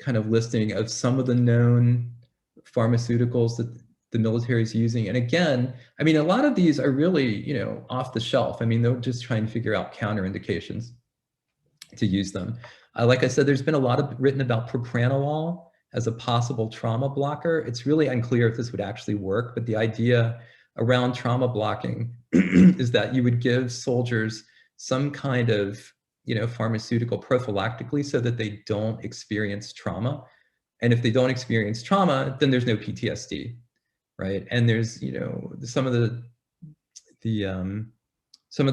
of listing of some of the known pharmaceuticals that the military is using. And again, I mean, a lot of these are really, you know, off the shelf. I mean, they're just trying to figure out counterindications to use them. Like I said, there's been a lot written about propranolol as a possible trauma blocker. It's really unclear if this would actually work, but the idea around trauma blocking is that you would give soldiers some kind of, you know, pharmaceutical prophylactically so that they don't experience trauma. And if they don't experience trauma, then there's no PTSD, right? And there's, you know, some of the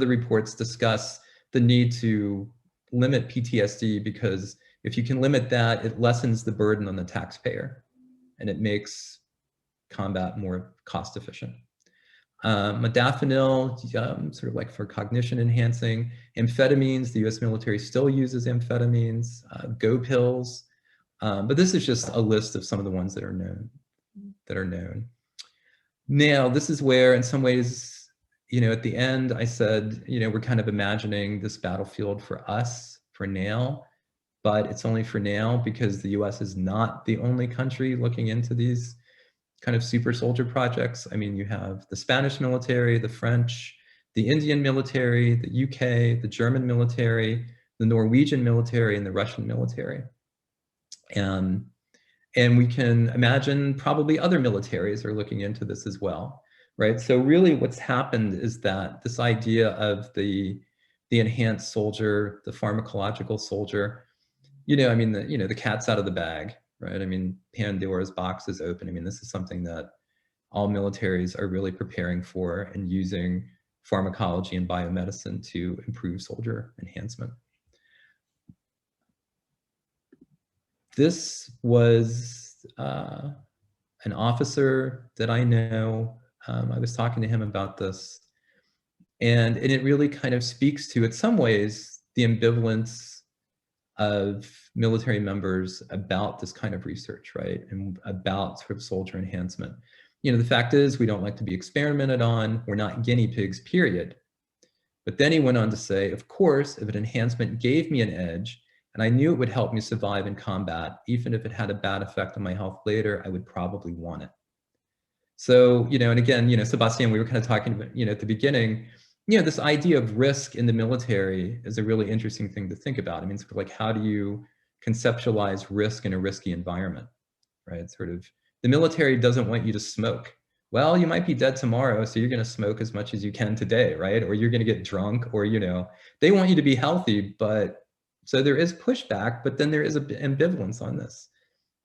reports discuss the need to limit PTSD, because if you can limit that, it lessens the burden on the taxpayer and it makes combat more cost efficient. Modafinil, sort of like for cognition enhancing. Amphetamines, the US military still uses amphetamines. Go pills. But this is just a list of some of the ones that are known. Now, this is where, in some ways, you know, at the end, I said, you know, we're kind of imagining this battlefield for us for now, but it's only for now because the US is not the only country looking into these kind of super soldier projects. I mean, you have the Spanish military, the French, the Indian military, the UK, the German military, the Norwegian military, and the Russian military. And we can imagine probably other militaries are looking into this as well, right? So really what's happened is that this idea of the the enhanced soldier, the pharmacological soldier. I mean, the cat's out of the bag, right? I mean, Pandora's box is open. I mean, this is something that all militaries are really preparing for and using pharmacology and biomedicine to improve soldier enhancement. This was an officer that I know. I was talking to him about this, and it really kind of speaks to, in some ways, the ambivalence of military members about this kind of research, right? And about sort of soldier enhancement. The fact is, we don't like to be experimented on. We're not guinea pigs, period. But then he went on to say, of course, if an enhancement gave me an edge, and I knew it would help me survive in combat, even if it had a bad effect on my health later, I would probably want it. So, and again, Sebastian, we were kind of talking about, at the beginning, this idea of risk in the military is a really interesting thing to think about. I mean, sort of like, how do you conceptualize risk in a risky environment, right? Sort of, the military doesn't want you to smoke. Well, you might be dead tomorrow, so you're going to smoke as much as you can today, right? Or you're going to get drunk, or, they want you to be healthy, but so there is pushback, but then there is an ambivalence on this,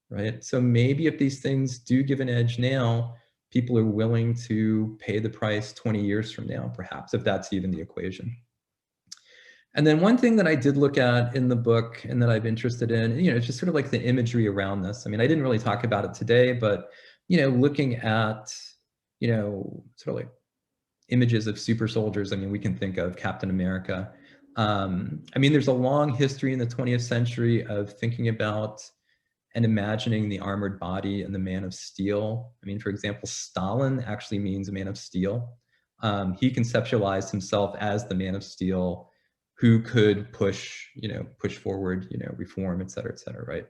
right? So maybe if these things do give an edge now, people are willing to pay the price 20 years from now, perhaps, if that's even the equation. And then one thing that I did look at in the book and that I'm interested in, it's just sort of like the imagery around this. I mean, I didn't really talk about it today, but, looking at, sort of like images of super soldiers, I mean, we can think of Captain America. I mean, there's a long history in the 20th century of thinking about and imagining the armored body and the man of steel. I mean, for example, Stalin actually means a man of steel. He conceptualized himself as the man of steel who could push forward, reform, et cetera, right?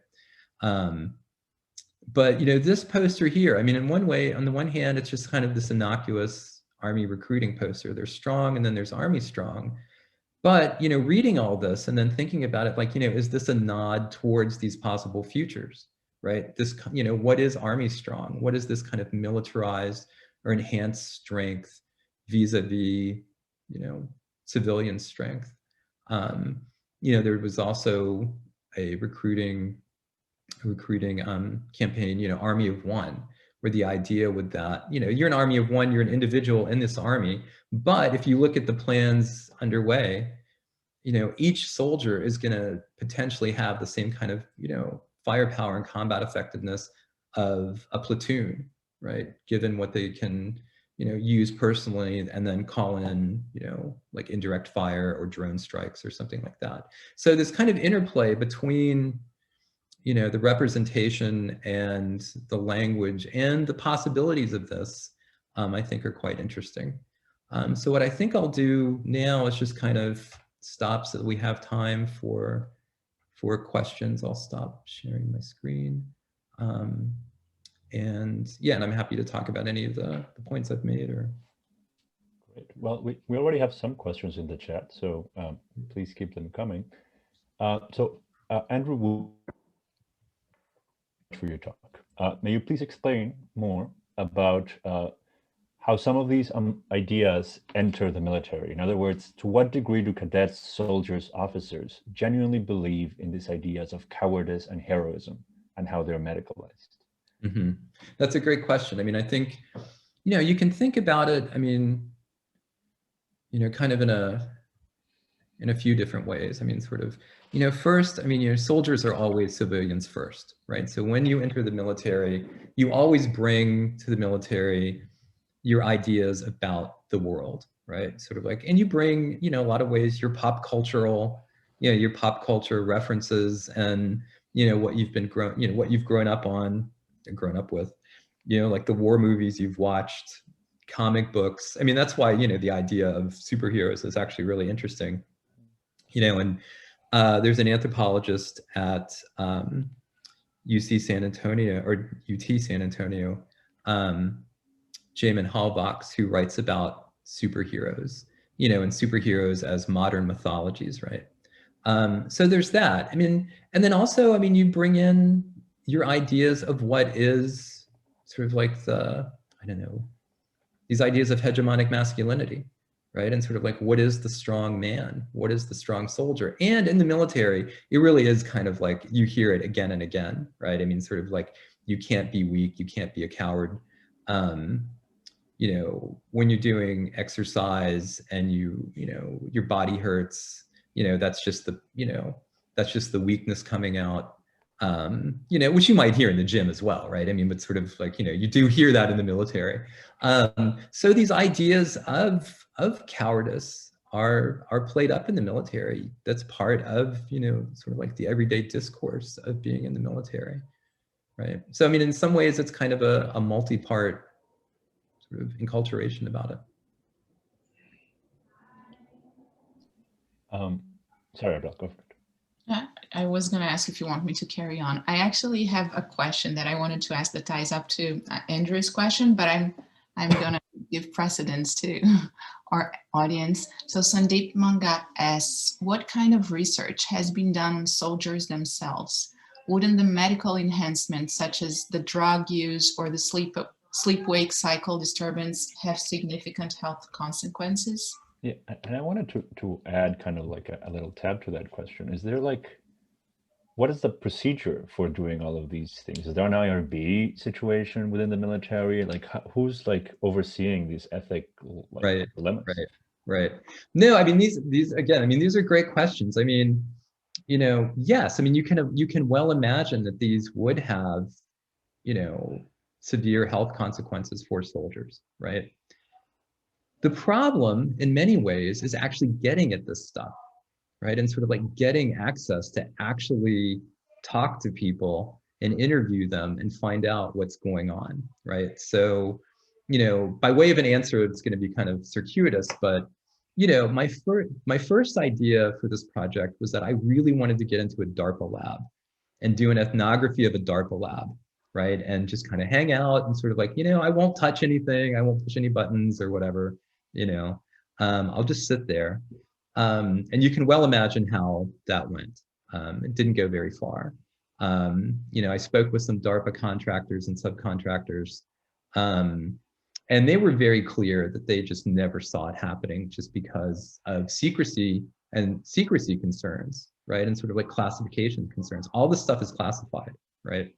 But, this poster here, I mean, in one way, on the one hand, it's just kind of this innocuous army recruiting poster. There's strong, and then there's army strong. But, reading all this and then thinking about it, like, is this a nod towards these possible futures, right? This, what is army strong? What is this kind of militarized or enhanced strength vis-a-vis, civilian strength? There was also a recruiting campaign, Army of One, where the idea with that, you're an army of one, you're an individual in this army, but if you look at the plans underway, each soldier is going to potentially have the same kind of, firepower and combat effectiveness of a platoon, right? Given what they can, use personally and then call in, like indirect fire or drone strikes or something like that. So this kind of interplay between, the representation and the language and the possibilities of this, I think are quite interesting. So what I think I'll do now is just kind of stop so that we have time for questions. I'll stop sharing my screen. And yeah, and I'm happy to talk about any of the points I've made. Or Great. Well, we already have some questions in the chat, so please keep them coming. Andrew, for your talk. May you please explain more about how some of these ideas enter the military? In other words, to what degree do cadets, soldiers, officers genuinely believe in these ideas of cowardice and heroism, and how they're medicalized? Mm-hmm. That's a great question. I mean, I think, you can think about it, I mean, kind of in a few different ways. I mean, sort of, first, I mean, soldiers are always civilians first, right? So when you enter the military, you always bring to the military your ideas about the world, right? Sort of like, and you bring, a lot of ways, your pop cultural, your pop culture references and, what you've been what you've grown up with, like the war movies you've watched, comic books. I mean, that's why, the idea of superheroes is actually really interesting. And there's an anthropologist at UC San Antonio, or UT San Antonio, Jamin Halbachs, who writes about superheroes, and superheroes as modern mythologies, right? So there's that. I mean, and then also, I mean, you bring in your ideas of what is sort of like the, I don't know, these ideas of hegemonic masculinity, right? And sort of like, what is the strong man? What is the strong soldier? And in the military, it really is kind of like, you hear it again and again, right? I mean, sort of like, you can't be weak, you can't be a coward. You know, when you're doing exercise and you know, your body hurts, you know, that's just the, you know, that's just the weakness coming out. You know, which you might hear in the gym as well, right? I mean, but sort of like, you know, you do hear that in the military. So these ideas of cowardice are played up in the military. That's part of, you know, sort of like the everyday discourse of being in the military, right? So, I mean, in some ways, it's kind of a multi-part sort of enculturation about it. Sorry, Abdul, go for it. I was going to ask if you want me to carry on. I actually have a question that I wanted to ask that ties up to Andrew's question, but I'm going to give precedence to our audience. So Sandeep Manga asks, what kind of research has been done on soldiers themselves? Wouldn't the medical enhancements such as the drug use or the sleep-wake cycle disturbance have significant health consequences? Yeah, and I wanted to add kind of like a little tab to that question. Is there like, what is the procedure for doing all of these things? Is there an IRB situation within the military? Like, who's like overseeing these ethical dilemmas? Right. No, I mean, these again, I mean, these are great questions. I mean, you know, yes, I mean, you can well imagine that these would have, you know, severe health consequences for soldiers, right? The problem in many ways is actually getting at this stuff, right? And sort of like getting access to actually talk to people and interview them and find out what's going on, right? So, you know, by way of an answer, it's going to be kind of circuitous, but, you know, my first idea for this project was that I really wanted to get into a DARPA lab and do an ethnography of a DARPA lab, right? And just kind of hang out and sort of like, you know, I won't touch anything, I won't push any buttons or whatever, you know, I'll just sit there. And you can well imagine how that went. It didn't go very far. You know, I spoke with some DARPA contractors and subcontractors, and they were very clear that they just never saw it happening just because of secrecy concerns, right? And sort of like classification concerns. All this stuff is classified, right?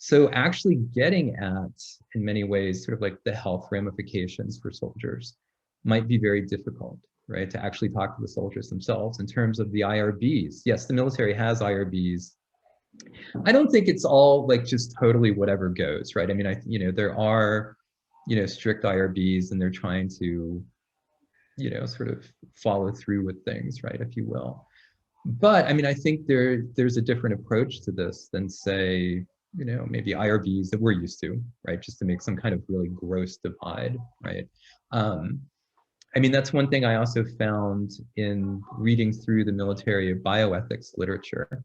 So actually getting at, in many ways, sort of like the health ramifications for soldiers might be very difficult, right? To actually talk to the soldiers themselves in terms of the IRBs. Yes, the military has IRBs. I don't think it's all like just totally whatever goes, right? I mean, you know, there are, you know, strict IRBs and they're trying to, you know, sort of follow through with things, right, if you will. But I mean, I think there's a different approach to this than, say, you know, maybe IRBs that we're used to, right? Just to make some kind of really gross divide, right? I mean, that's one thing I also found in reading through the military bioethics literature.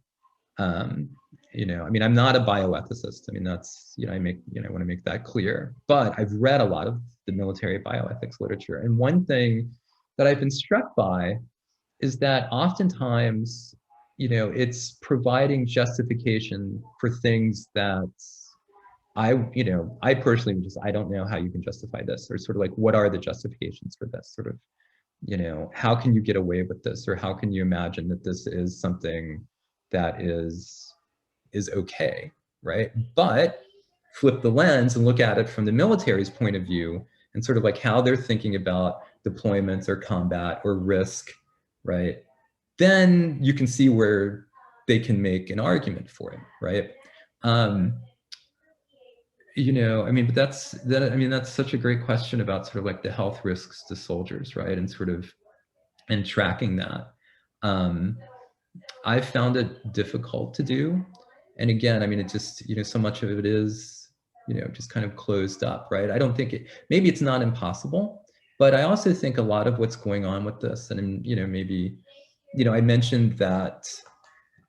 You know, I mean, I'm not a bioethicist. I mean, that's, you know, I want to make that clear, but I've read a lot of the military bioethics literature. And one thing that I've been struck by is that oftentimes, you know, it's providing justification for things that I personally just, I don't know how you can justify this, or sort of like, what are the justifications for this? Sort of, you know, how can you get away with this? Or how can you imagine that this is something that is okay, right? But flip the lens and look at it from the military's point of view and sort of like how they're thinking about deployments or combat or risk, right? Then you can see where they can make an argument for it, right? You know, I mean, but that's such a great question about sort of like the health risks to soldiers, right? And sort of, and tracking that. I found it difficult to do. And again, I mean, it just, you know, so much of it is, you know, just kind of closed up, right? I don't think maybe it's not impossible, but I also think a lot of what's going on with this, and, you know, maybe, you know, I mentioned that,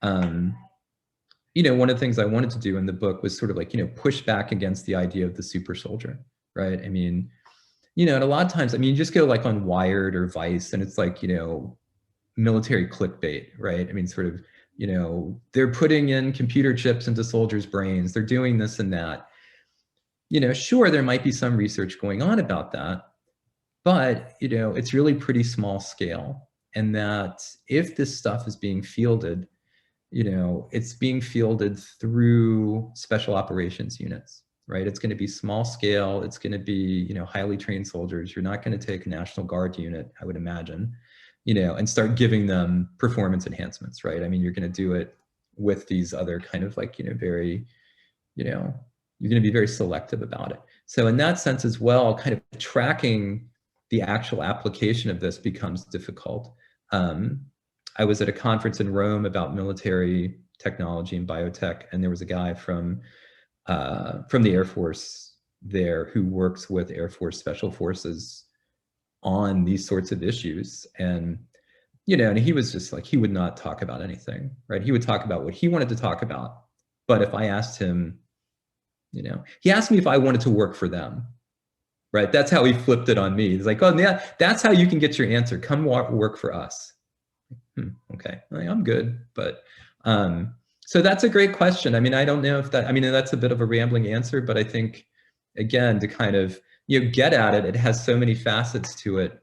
you know, one of the things I wanted to do in the book was sort of like, you know, push back against the idea of the super soldier, right? I mean, you know, and a lot of times, I mean, you just go like on Wired or Vice and it's like, you know, military clickbait, right? I mean, sort of, you know, they're putting in computer chips into soldiers' brains. They're doing this and that. You know, sure, there might be some research going on about that, but, you know, it's really pretty small scale. And that if this stuff is being fielded, you know, it's being fielded through special operations units, right? It's going to be small scale. It's going to be, you know, highly trained soldiers. You're not going to take a National Guard unit, I would imagine, you know, and start giving them performance enhancements, right? I mean, you're going to do it with these other kind of like, you know, very, you know, you're going to be very selective about it. So in that sense as well, kind of tracking the actual application of this becomes difficult. I was at a conference in Rome about military technology and biotech, and there was a guy from the Air Force there who works with Air Force Special Forces on these sorts of issues. And, you know, and he was just like, he would not talk about anything, right? He would talk about what he wanted to talk about. But if I asked him, you know, he asked me if I wanted to work for them, right? That's how he flipped it on me. He's like, oh, yeah, that's how you can get your answer. Come work for us. Okay, I'm good. But so that's a great question. I mean, I don't know if that, I mean, that's a bit of a rambling answer, but I think, again, to kind of, you know, get at it, it has so many facets to it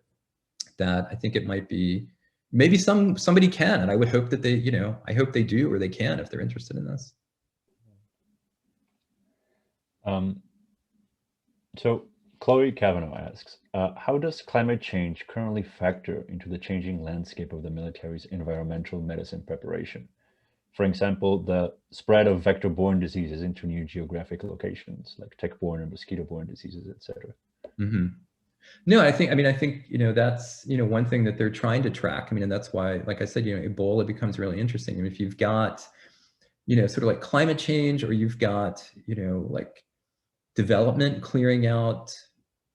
that I think it might be, maybe somebody can, and I would hope that they, you know, I hope they do, or they can if they're interested in this. So Chloe Kavanaugh asks, how does climate change currently factor into the changing landscape of the military's environmental medicine preparation? For example, the spread of vector-borne diseases into new geographic locations, like tick-borne and mosquito-borne diseases, etc. Mm-hmm. No, I think, you know, that's, you know, one thing that they're trying to track. I mean, and that's why, like I said, you know, Ebola becomes really interesting. I mean, if you've got, you know, sort of like climate change, or you've got, you know, like development clearing out,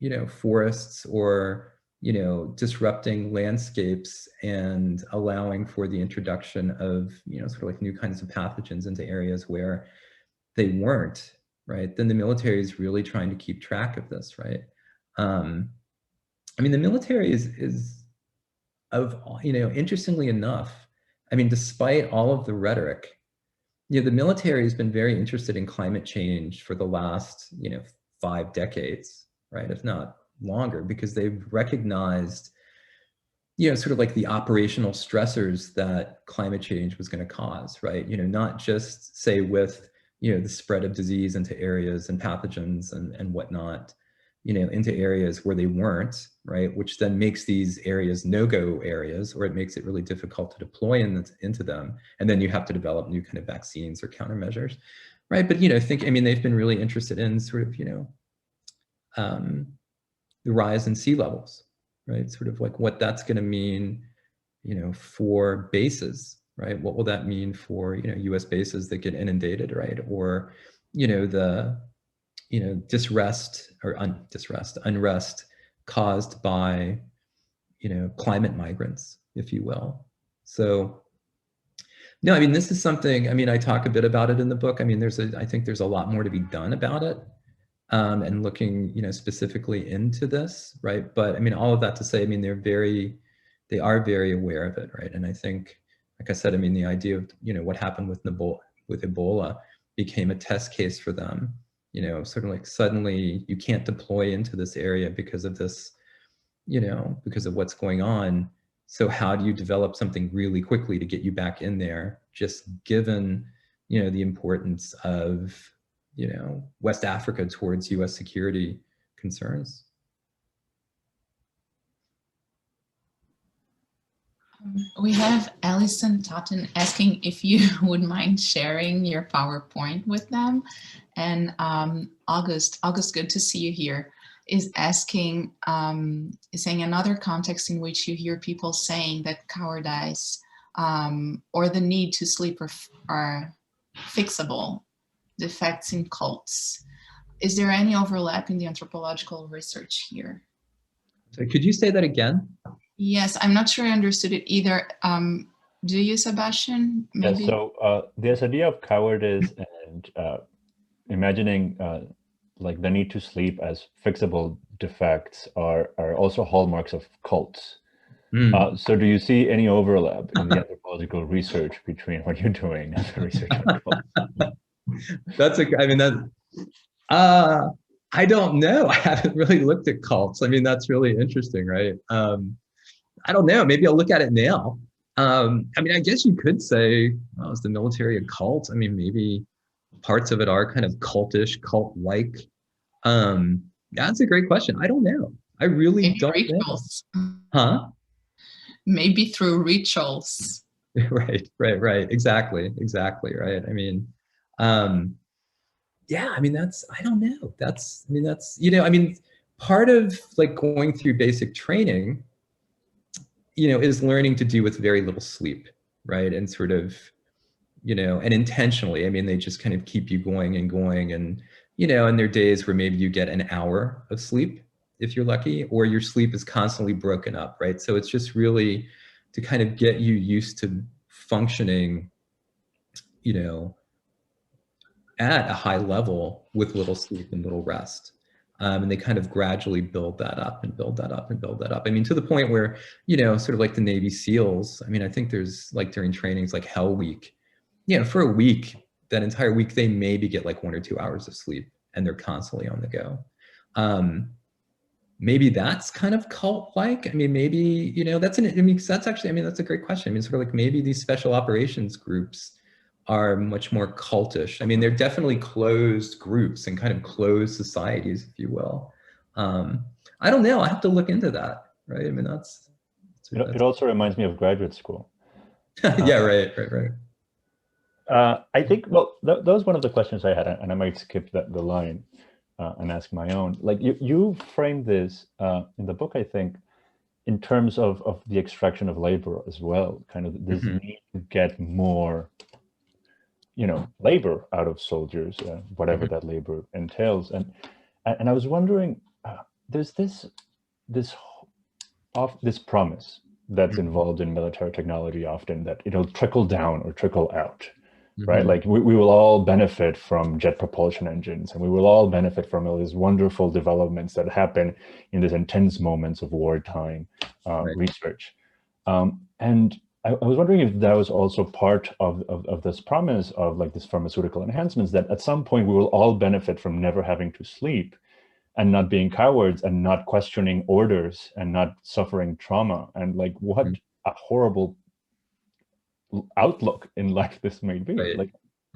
you know, forests, or, you know, disrupting landscapes and allowing for the introduction of, you know, sort of like new kinds of pathogens into areas where they weren't, right? Then the military is really trying to keep track of this, right? I mean, the military is of, you know, interestingly enough, I mean, despite all of the rhetoric, you know, the military has been very interested in climate change for the last, you know, 5 decades, right? If not longer, because they've recognized, you know, sort of like the operational stressors that climate change was going to cause, right? You know, not just say with, you know, the spread of disease into areas and pathogens and whatnot, you know, into areas where they weren't, right? Which then makes these areas no-go areas, or it makes it really difficult to deploy into them. And then you have to develop new kind of vaccines or countermeasures, right? But, you know, I mean, they've been really interested in sort of, you know, the rise in sea levels, right? Sort of like what that's going to mean, you know, for bases, right? What will that mean for, you know, US bases that get inundated, right? Or, you know, the, you know, unrest caused by, you know, climate migrants, if you will. So, no, I mean, this is something, I mean, I talk a bit about it in the book. I mean, I think there's a lot more to be done about it, and looking, you know, specifically into this, right? But I mean, all of that to say, I mean, they are very aware of it, right? And I think, like I said, I mean, the idea of, you know, what happened with Ebola became a test case for them. You know, sort of like suddenly you can't deploy into this area because of this, you know, because of what's going on. So how do you develop something really quickly to get you back in there, just given, you know, the importance of, you know, West Africa towards US security concerns? We have Alison Totten asking if you would mind sharing your PowerPoint with them. And August, good to see you here, is asking, is saying another context in which you hear people saying that cowardice or the need to sleep are fixable defects in cults. Is there any overlap in the anthropological research here? So could you say that again? Yes, I'm not sure I understood it either. Do you, Sebastian? Maybe? Yeah, so this idea of cowardice and imagining like the need to sleep as fixable defects are also hallmarks of cults. So do you see any overlap in the anthropological research between what you're doing and the research on cults? That's I mean, I don't know. I haven't really looked at cults. I mean, that's really interesting, right? I don't know. Maybe I'll look at it now. I mean, I guess you could say, well, is the military a cult? I mean, maybe parts of it are kind of cultish, cult-like. That's a great question. I don't know. I really Maybe don't know. rituals. Huh? Maybe through rituals. Right. Exactly. Right. I mean, yeah, I mean, I don't know. I mean, part of like going through basic training, is learning to do with very little sleep, right? And sort of, and intentionally, I mean, they just kind of keep you going and going. And, and there are days where maybe you get an hour of sleep if you're lucky, or your sleep is constantly broken up, right? So it's just really to kind of get you used to functioning, at a high level with little sleep and little rest. And they kind of gradually build that up and build that up and build that up. I mean, to the point where, sort of like the Navy SEALs, I mean, I think there's like during trainings like Hell Week, for a week, that entire week, they maybe get like 1 or 2 hours of sleep and they're constantly on the go. Maybe that's kind of cult-like. I mean, maybe, that's actually, I mean, that's a great question. I mean, sort of like maybe these special operations groups are much more cultish. I mean, they're definitely closed groups and kind of closed societies, if you will. I don't know. I have to look into that, right? I mean, It also reminds me of graduate school. Yeah, right. I think, well, that was one of the questions I had, and I might skip the line and ask my own. Like you framed this in the book, I think, in terms of the extraction of labor as well, kind of this need to get more, labor out of soldiers, whatever that labor entails. And I was wondering, there's this promise that's involved in military technology often, that it'll trickle down or trickle out, right? Like we will all benefit from jet propulsion engines, and we will all benefit from all these wonderful developments that happen in these intense moments of wartime research. And I was wondering if that was also part of this promise of like this pharmaceutical enhancements, that at some point we will all benefit from never having to sleep and not being cowards and not questioning orders and not suffering trauma. And like what a horrible outlook in life this may be.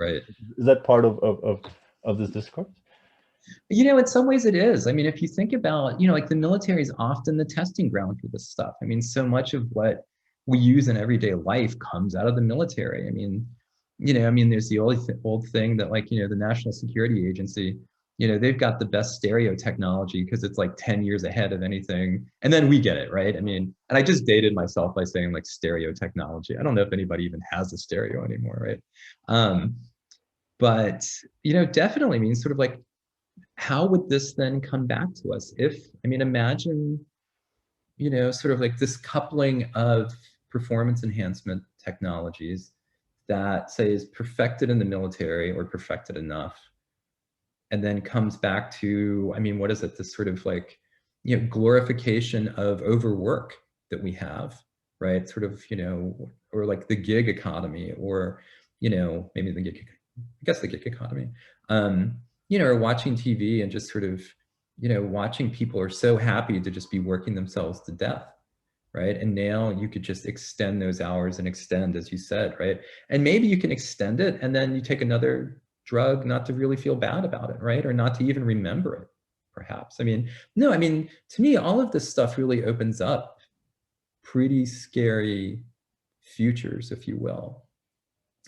Right. Is that part of this discourse? In some ways it is. I mean, if you think about, like the military is often the testing ground for this stuff. I mean, so much of what we use in everyday life comes out of the military. I mean, there's the old thing that like, the National Security Agency, they've got the best stereo technology because it's like 10 years ahead of anything. And then we get it, right? I mean, and I just dated myself by saying like stereo technology. I don't know if anybody even has a stereo anymore, right? But, definitely means sort of like, how would this then come back to us? Imagine, sort of like this coupling of performance enhancement technologies that say is perfected in the military or perfected enough, and then comes back to, what is it? This sort of like, glorification of overwork that we have, right? Sort of, or like the gig economy, or, maybe the gig economy, or watching TV and just sort of, watching people are so happy to just be working themselves to death, right? And now you could just extend those hours and extend, as you said, right? And maybe you can extend it and then you take another drug not to really feel bad about it, right? Or not to even remember it, perhaps. To me, all of this stuff really opens up pretty scary futures, if you will,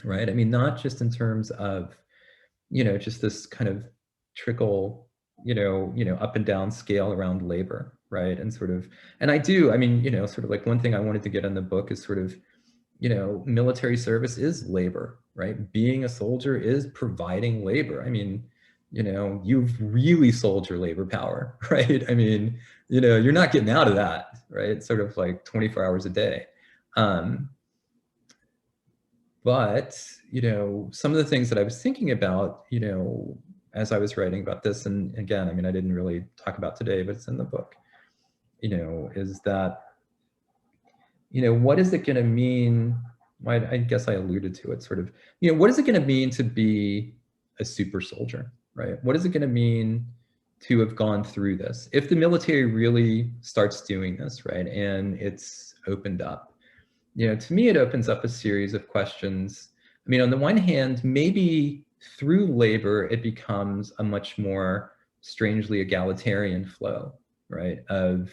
right? Not just in terms of, just this kind of trickle, up and down scale around labor, right? And sort of, and I do, sort of like one thing I wanted to get in the book is sort of, military service is labor, right? Being a soldier is providing labor. You've really sold your labor power, right? You're not getting out of that, right? It's sort of like 24 hours a day. But, some of the things that I was thinking about, as I was writing about this, and again, I didn't really talk about today, but it's in the book, is that, what is it going to mean? I guess I alluded to it sort of, what is it going to mean to be a super soldier, right? What is it going to mean to have gone through this. If the military really starts doing this, right, and it's opened up, you know, to me, it opens up a series of questions. I mean, on the one hand, maybe through labor, it becomes a much more strangely egalitarian flow, right, of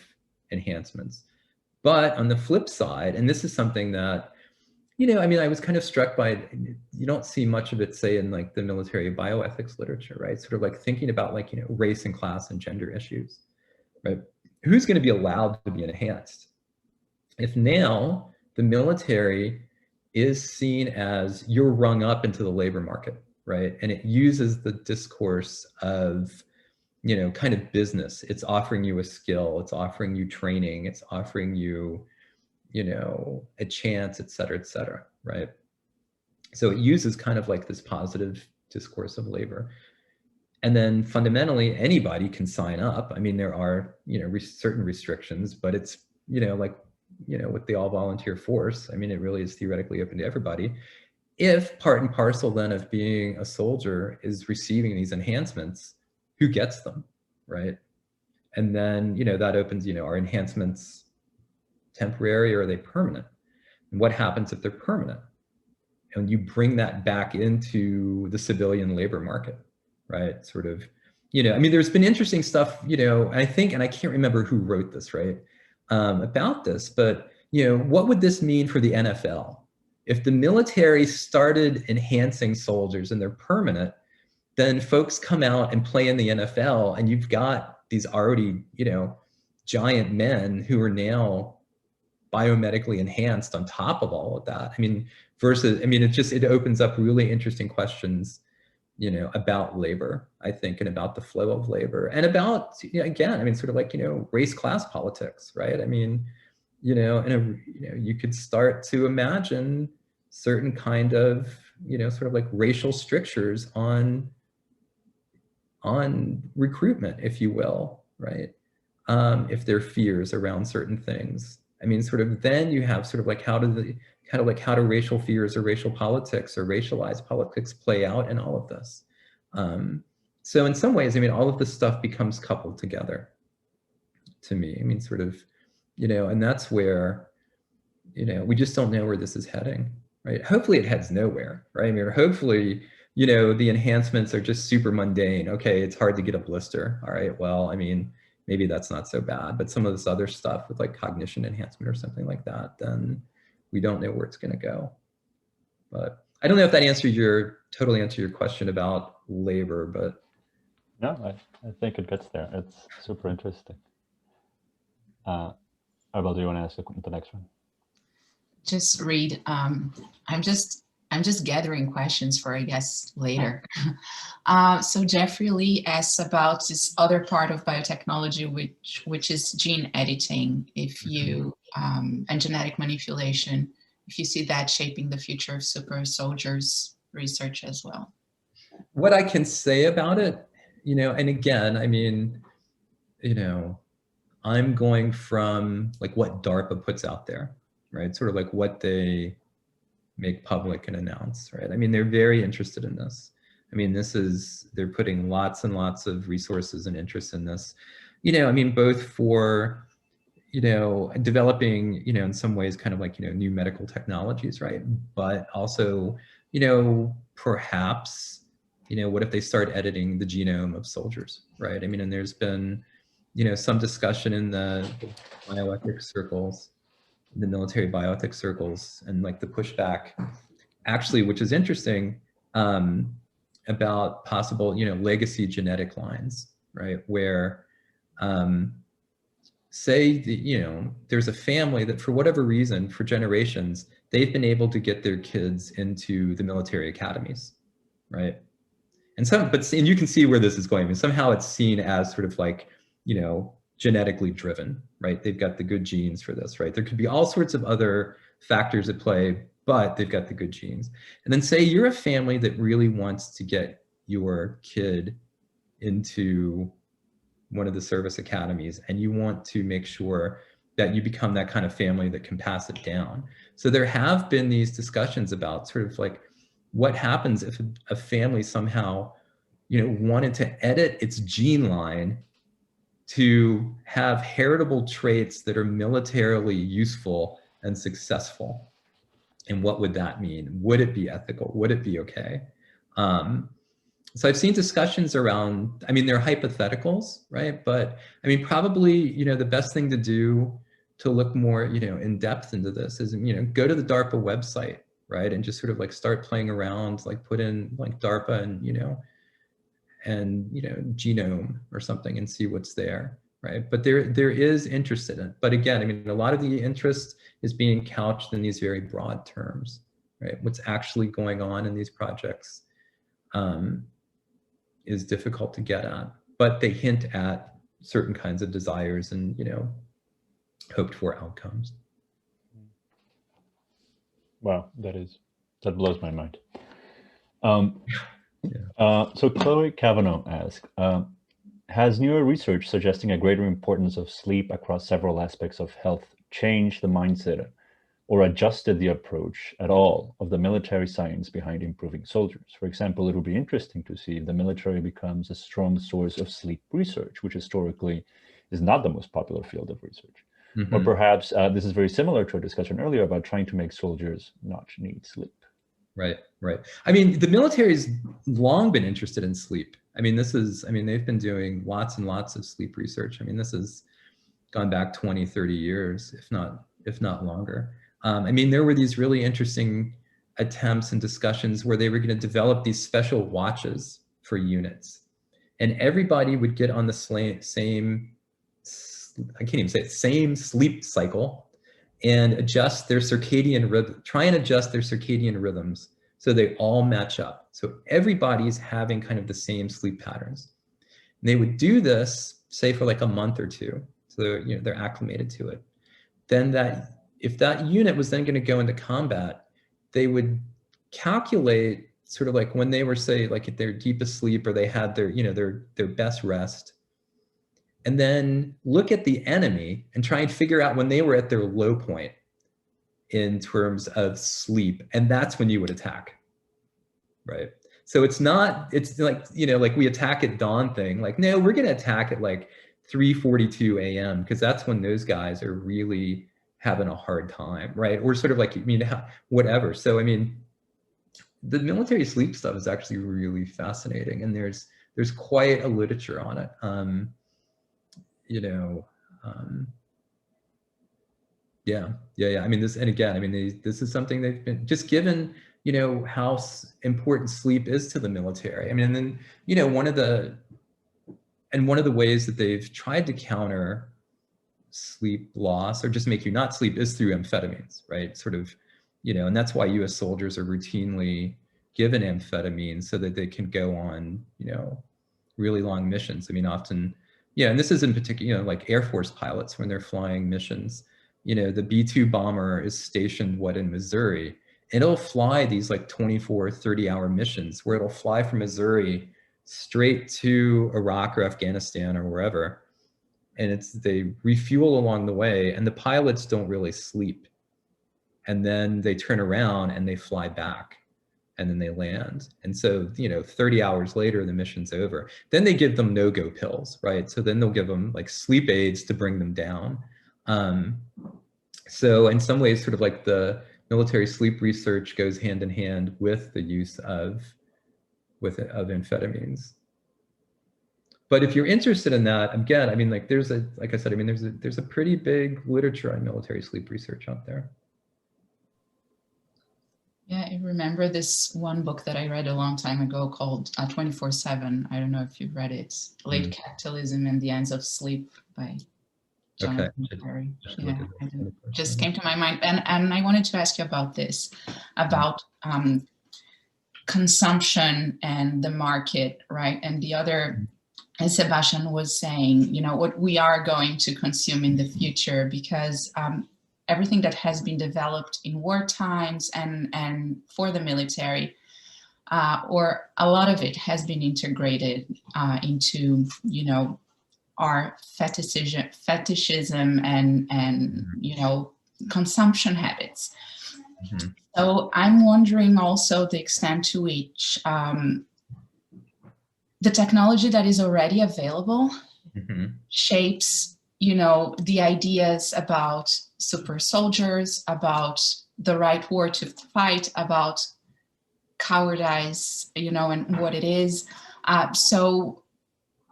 enhancements. But on the flip side, and this is something that, you know, I mean, I was kind of struck by, you don't see much of it, say, in like the military bioethics literature, right? Sort of like thinking about like, you know, race and class and gender issues, right? Who's going to be allowed to be enhanced? If now the military is seen as you're rung up into the labor market, right? And it uses the discourse of, you know, kind of business. It's offering you a skill, it's offering you training, it's offering you, you know, a chance, et cetera, right? So it uses kind of like this positive discourse of labor. And then fundamentally, anybody can sign up. I mean, there are, you know, certain restrictions, but it's, you know, like, you know, with the all volunteer force, I mean, it really is theoretically open to everybody. If part and parcel then of being a soldier is receiving these enhancements, who gets them, right? And then, you know, that opens, you know, are enhancements temporary or are they permanent? And what happens if they're permanent? And you bring that back into the civilian labor market, right? Sort of, you know, I mean, there's been interesting stuff, you know, I think, and I can't remember who wrote this, right, about this, but, you know, what would this mean for the NFL? If the military started enhancing soldiers and they're permanent, then folks come out and play in the NFL and you've got these already, you know, giant men who are now biomedically enhanced on top of all of that. I mean, versus, I mean, it opens up really interesting questions, you know, about labor, I think, and about the flow of labor and about, you know, again, I mean, sort of like, you know, race class politics, right? I mean, you know, you know, you could start to imagine certain kind of, you know, sort of like racial strictures on recruitment, if you will, right? If there are fears around certain things. I mean, sort of then you have sort of like how do racial fears or racial politics or racialized politics play out in all of this? So in some ways, I mean, all of this stuff becomes coupled together to me. I mean, sort of, you know, and that's where, you know, we just don't know where this is heading, right? Hopefully it heads nowhere, right? I mean, hopefully, you know, the enhancements are just super mundane. Okay, it's hard to get a blister. All right, well, I mean, maybe that's not so bad, but some of this other stuff with like cognition enhancement or something like that, then we don't know where it's going to go. But I don't know if that totally answered your question about labor, but. No, I think it gets there. It's super interesting. Abel, do you want to ask the next one? Just read. I'm just gathering questions for, I guess, later. So Jeffrey Lee asks about this other part of biotechnology, which is gene editing, if you and genetic manipulation, if you see that shaping the future of super soldiers research as well. What I can say about it, you know, and again, I mean, you know, I'm going from like what DARPA puts out there, right? Sort of like what they make public and announce, right? I mean, they're very interested in this. I mean, they're putting lots and lots of resources and interest in this, you know, I mean, both for, you know, developing, you know, in some ways kind of like, you know, new medical technologies, right? But also, you know, perhaps, you know, what if they start editing the genome of soldiers, right? I mean, and there's been, you know, some discussion in the bioethics circles, the military bioethics circles, and like the pushback actually, which is interesting, about possible, you know, legacy genetic lines, right? Where, say, you know, there's a family that for whatever reason, for generations, they've been able to get their kids into the military academies, right? And you can see where this is going. I mean, somehow it's seen as sort of like, you know, genetically driven, right? They've got the good genes for this, right? There could be all sorts of other factors at play, but they've got the good genes. And then say you're a family that really wants to get your kid into one of the service academies, and you want to make sure that you become that kind of family that can pass it down. So there have been these discussions about sort of like what happens if a family somehow wanted to edit its gene line to have heritable traits that are militarily useful and successful. And what would that mean? Would it be ethical? Would it be okay? So I've seen discussions around, I mean, they're hypotheticals, right? But I mean, probably, the best thing to do to look more, in depth into this is, go to the DARPA website, right? And just sort of like start playing around, like put in like DARPA and, genome or something and see what's there, right? But there is interest in it. But again, I mean, a lot of the interest is being couched in these very broad terms, right? What's actually going on in these projects is difficult to get at, but they hint at certain kinds of desires and, hoped for outcomes. Wow, that blows my mind. So Chloe Cavanaugh asks, has newer research suggesting a greater importance of sleep across several aspects of health changed the mindset or adjusted the approach at all of the military science behind improving soldiers? For example, it would be interesting to see if the military becomes a strong source of sleep research, which historically is not the most popular field of research. Mm-hmm. Or perhaps this is very similar to a discussion earlier about trying to make soldiers not need sleep. Right. I mean, the military's long been interested in sleep. I mean, they've been doing lots and lots of sleep research. I mean, this has gone back 20, 30 years, if not longer. I mean, there were these really interesting attempts and discussions where they were going to develop these special watches for units, and everybody would get on the same sleep cycle and adjust their circadian rhythm, try and adjust their circadian rhythms so they all match up. So everybody's having kind of the same sleep patterns. And they would do this, say, for like a month or two, so they're acclimated to it. Then if that unit was then going to go into combat, they would calculate sort of like when they were, say, like at their deepest sleep, or they had their their best rest, and then look at the enemy and try and figure out when they were at their low point in terms of sleep, and that's when you would attack, right? So it's like, like we attack at dawn thing, like, no, we're going to attack at like 3:42 a.m. because that's when those guys are really having a hard time, right? Or sort of like, whatever. So, I mean, the military sleep stuff is actually really fascinating, and there's quite a literature on it. Yeah. I mean, this is something they've been just given, how important sleep is to the military. I mean, and then, one of the ways that they've tried to counter sleep loss or just make you not sleep is through amphetamines, right? Sort of, and that's why US soldiers are routinely given amphetamines so that they can go on, really long missions. I mean, often, and this is in particular, like Air Force pilots when they're flying missions, the B-2 bomber is stationed in Missouri. It'll fly these like 24, 30-hour missions where it'll fly from Missouri straight to Iraq or Afghanistan or wherever. And they refuel along the way, and the pilots don't really sleep. And then they turn around and they fly back, and then they land. And so, 30 hours later, the mission's over. Then they give them no-go pills, right? So then they'll give them like sleep aids to bring them down. So in some ways, sort of like the military sleep research goes hand in hand with the use of amphetamines. But if you're interested in that, again, I mean, like there's a pretty big literature on military sleep research out there. Yeah, I remember this one book that I read a long time ago called 24/7. I don't know if you've read it. It's Late Capitalism and the Ends of Sleep by Jonathan Perry. Yeah, it just came to my mind. And I wanted to ask you about this, about consumption and the market, right? And the other, as Sebastian was saying, what we are going to consume in the future, because everything that has been developed in war times and for the military, or a lot of it has been integrated into, our fetishism and consumption habits. Mm-hmm. So I'm wondering also the extent to which the technology that is already available shapes, the ideas about super soldiers, about the right war to fight, about cowardice, and what it is. So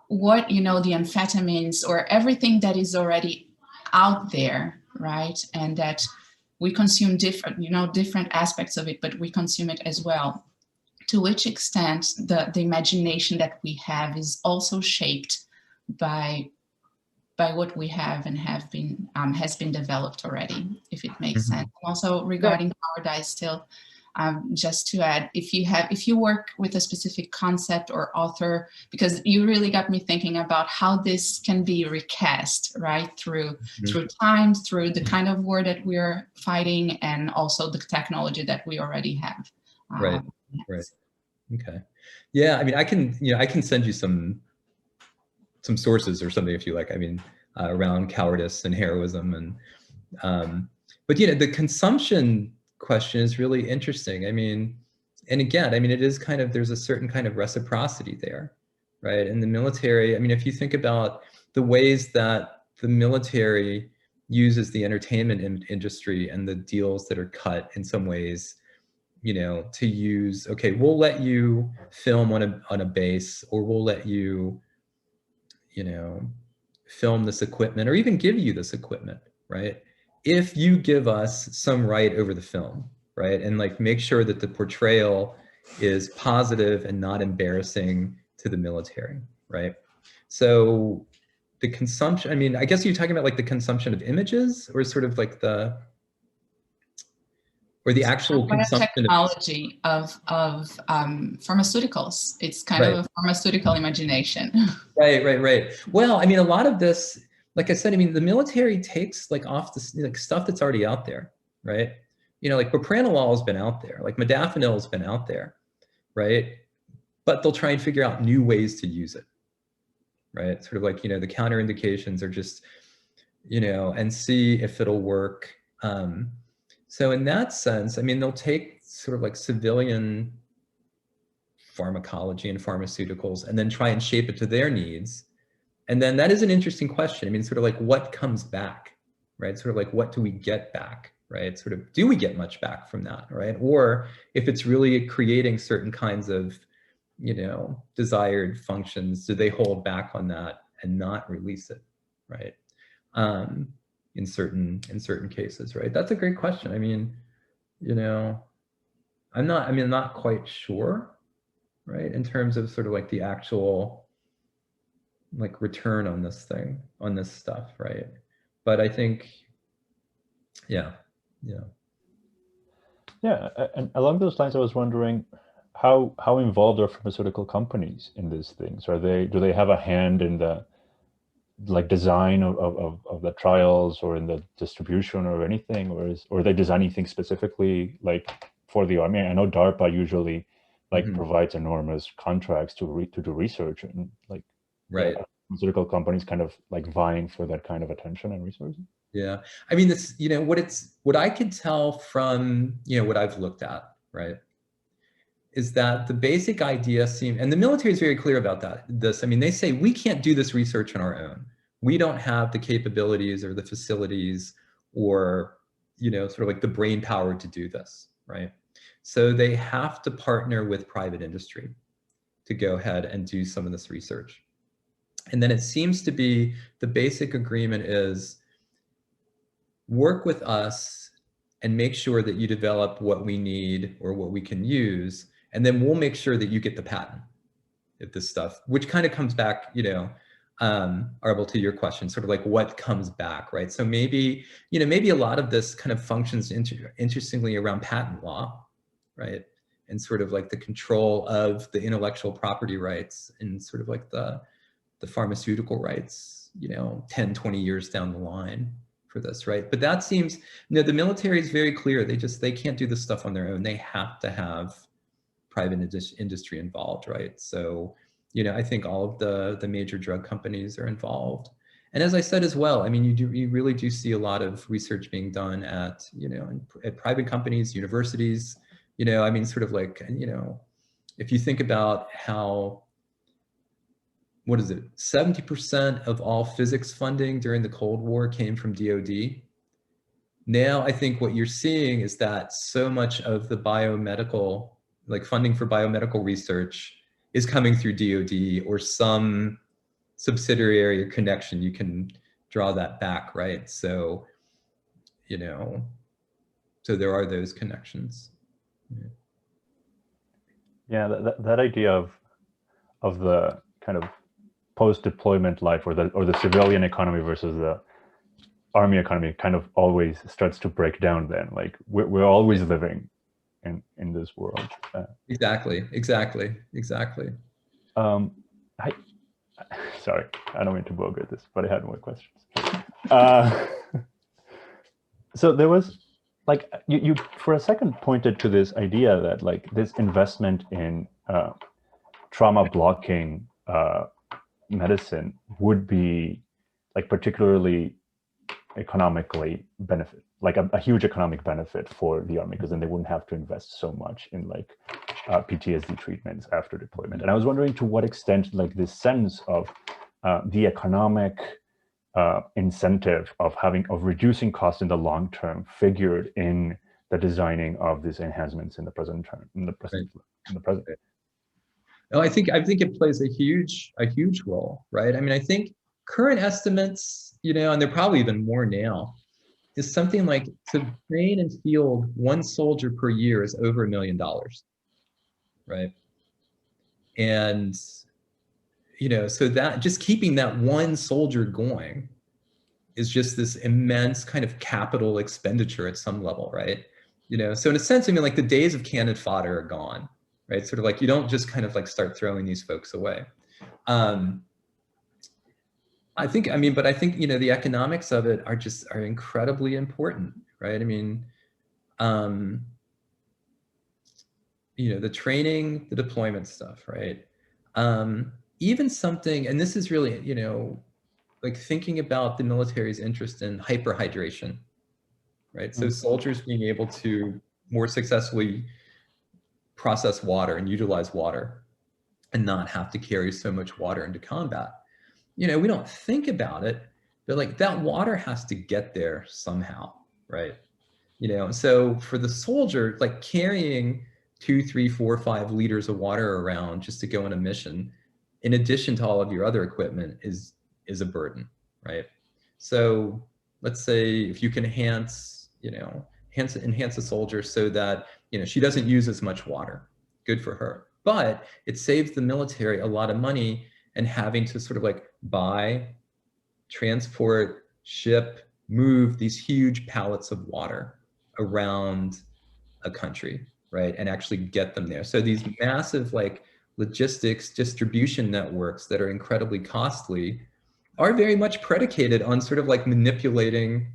what, the amphetamines or everything that is already out there, right? And that we consume different aspects of it, but we consume it as well. To which extent the imagination that we have is also shaped by what we have and has been developed already, if it makes sense. And also regarding cowardice still, just to add, if you work with a specific concept or author, because you really got me thinking about how this can be recast, right? Through time, through the kind of war that we're fighting, and also the technology that we already have. Right. Okay. Yeah. I mean, I can send you some sources or something if you like. I mean, around cowardice and heroism, and but the consumption question is really interesting. I mean, and again, I mean, it is kind of, there's a certain kind of reciprocity there, right? In the military, I mean, if you think about the ways that the military uses the entertainment industry and the deals that are cut in some ways, to use, okay, we'll let you film on a base, or we'll let you, film this equipment, or even give you this equipment, right? If you give us some right over the film, right? And like make sure that the portrayal is positive and not embarrassing to the military, right? So the consumption, I mean, I guess you're talking about like the consumption of images, or sort of like the actual consumption technology of pharmaceuticals. It's kind of a pharmaceutical imagination. Right. Well, I mean, a lot of this, like I said, I mean, the military takes like off this like stuff that's already out there, right? Like propranolol has been out there, like modafinil has been out there, right? But they'll try and figure out new ways to use it, right? Sort of like, the counter indications are just, and see if it'll work. So in that sense, I mean, they'll take sort of like civilian pharmacology and pharmaceuticals and then try and shape it to their needs. And then that is an interesting question. I mean, sort of like what comes back, right? Sort of like what do we get back, right? Sort of, do we get much back from that, right? Or if it's really creating certain kinds of, desired functions, do they hold back on that and not release it, right? In certain cases, right? That's a great question. I mean, I'm not quite sure, right? In terms of sort of like the actual like return on this stuff, right? But I think, yeah. And along those lines, I was wondering how involved are pharmaceutical companies in these things? Do they have a hand in the like design of the trials, or in the distribution or anything, or are they designing things specifically like for the army? I know DARPA usually like provides enormous contracts to do research, and like pharmaceutical companies kind of like vying for that kind of attention and resources. Yeah, I mean, this, what I could tell from, what I've looked at, right, is that the basic idea and the military is very clear about this. I mean, they say we can't do this research on our own. We don't have the capabilities or the facilities or, sort of like the brain power to do this, right? So they have to partner with private industry to go ahead and do some of this research. And then it seems to be the basic agreement is work with us and make sure that you develop what we need or what we can use. And then we'll make sure that you get the patent if this stuff, which kind of comes back, Arbel, to your question, sort of like what comes back, right? So maybe, maybe a lot of this kind of functions interestingly around patent law, right? And sort of like the control of the intellectual property rights and sort of like the pharmaceutical rights, 10, 20 years down the line for this, right? But that seems, the military is very clear. They can't do this stuff on their own. They have to have private industry involved, right? So, I think all of the major drug companies are involved. And as I said as well, I mean, you really do see a lot of research being done at, at private companies, universities, I mean, sort of like, if you think about how what is it, 70% of all physics funding during the Cold War came from DoD. Now, I think what you're seeing is that so much of the biomedical, like funding for biomedical research, is coming through DoD or some subsidiary or connection. You can draw that back, right? So, you know, so there are those connections. Yeah, that idea of the kind of post-deployment life, or the civilian economy versus the army economy, kind of always starts to break down. Then, like we're always living in this world. Exactly. Sorry, I don't mean to bogart this, but I had more questions. So there was, like, you for a second pointed to this idea that, like, this investment in trauma blocking medicine would be, like, particularly economically benefit, like a huge economic benefit for the army, because then they wouldn't have to invest so much in, like, PTSD treatments after deployment. And I was wondering to what extent, like, this sense of the economic incentive of reducing costs in the long term figured in the designing of these enhancements in the present term, in the present. No, I think it plays a huge role, right? I mean, I think current estimates, you know, and they're probably even more now, is something like, to train and field one soldier per year is over $1 million, right? And, you know, so that just keeping that one soldier going is just this immense kind of capital expenditure at some level, right? You know, so in a sense, I mean, like, the days of cannon fodder are gone, right? Sort of like, you don't just kind of like start throwing these folks away. I think, you know, the economics of it are incredibly important, right? I mean, you know, the training, the deployment stuff, right? Even something, and this is really, you know, like thinking about the military's interest in hyperhydration, right? So soldiers being able to more successfully process water and utilize water and not have to carry so much water into combat. You know, we don't think about it, but, like, that water has to get there somehow, right? You know, so for the soldier, like, carrying 2, 3, 4, 5 liters of water around just to go on a mission, in addition to all of your other equipment, is a burden, right? So let's say if you can enhance a soldier so that, you know, she doesn't use as much water, good for her. But it saves the military a lot of money and having to sort of like buy, transport, ship, move these huge pallets of water around a country, right? And actually get them there. So these massive, like, logistics distribution networks that are incredibly costly are very much predicated on sort of like manipulating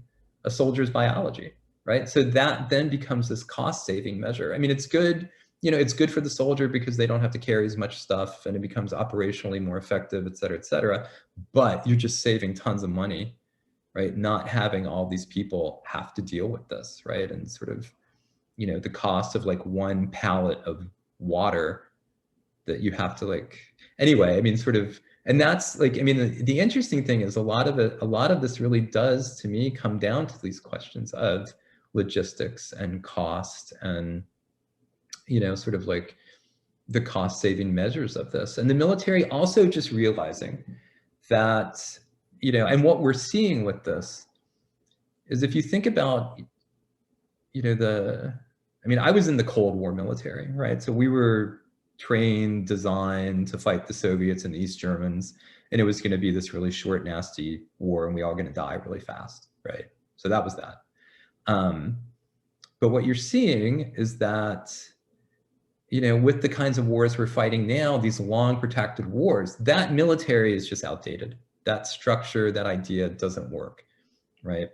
a soldier's biology, right? So that then becomes this cost saving measure. I mean, it's good, you know, it's good for the soldier because they don't have to carry as much stuff and it becomes operationally more effective, et cetera, but you're just saving tons of money, right? Not having all these people have to deal with this, right? And sort of, you know, the cost of like one pallet of water that you have to, like, anyway, I mean, sort of, and that's like, I mean, the interesting thing is a lot of this really does, to me, come down to these questions of logistics and cost and, you know, sort of like the cost saving measures of this. And the military also just realizing that, you know, and what we're seeing with this is, if you think about, you know, I mean, I was in the Cold War military, right? So we were trained, designed to fight the Soviets and the East Germans, and it was going to be this really short, nasty war, and we all going to die really fast, right? So that was that. But what you're seeing is that, you know, with the kinds of wars we're fighting now, these long protracted wars, that military is just outdated. That structure, that idea doesn't work, right?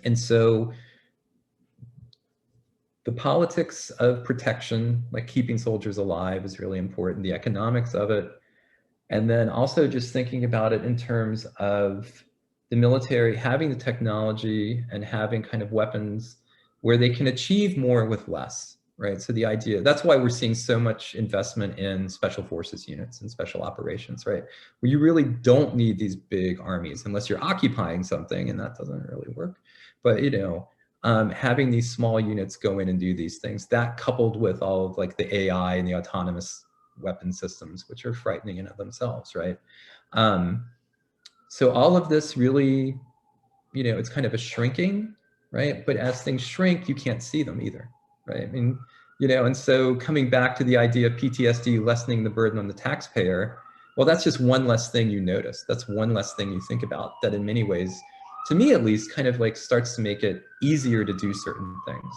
And so the politics of protection, like keeping soldiers alive, is really important, the economics of it. And then also just thinking about it in terms of the military having the technology and having kind of weapons where they can achieve more with less, right? So the idea, that's why we're seeing so much investment in special forces units and special operations, right? Where you really don't need these big armies unless you're occupying something, and that doesn't really work. But, you know, having these small units go in and do these things, that coupled with all of like the AI and the autonomous weapon systems, which are frightening in of themselves, right? So all of this really, you know, it's kind of a shrinking, right? But as things shrink, you can't see them either, right? I mean, you know, and so coming back to the idea of PTSD lessening the burden on the taxpayer, well, that's just one less thing you notice. That's one less thing you think about that in many ways, to me at least, kind of like starts to make it easier to do certain things,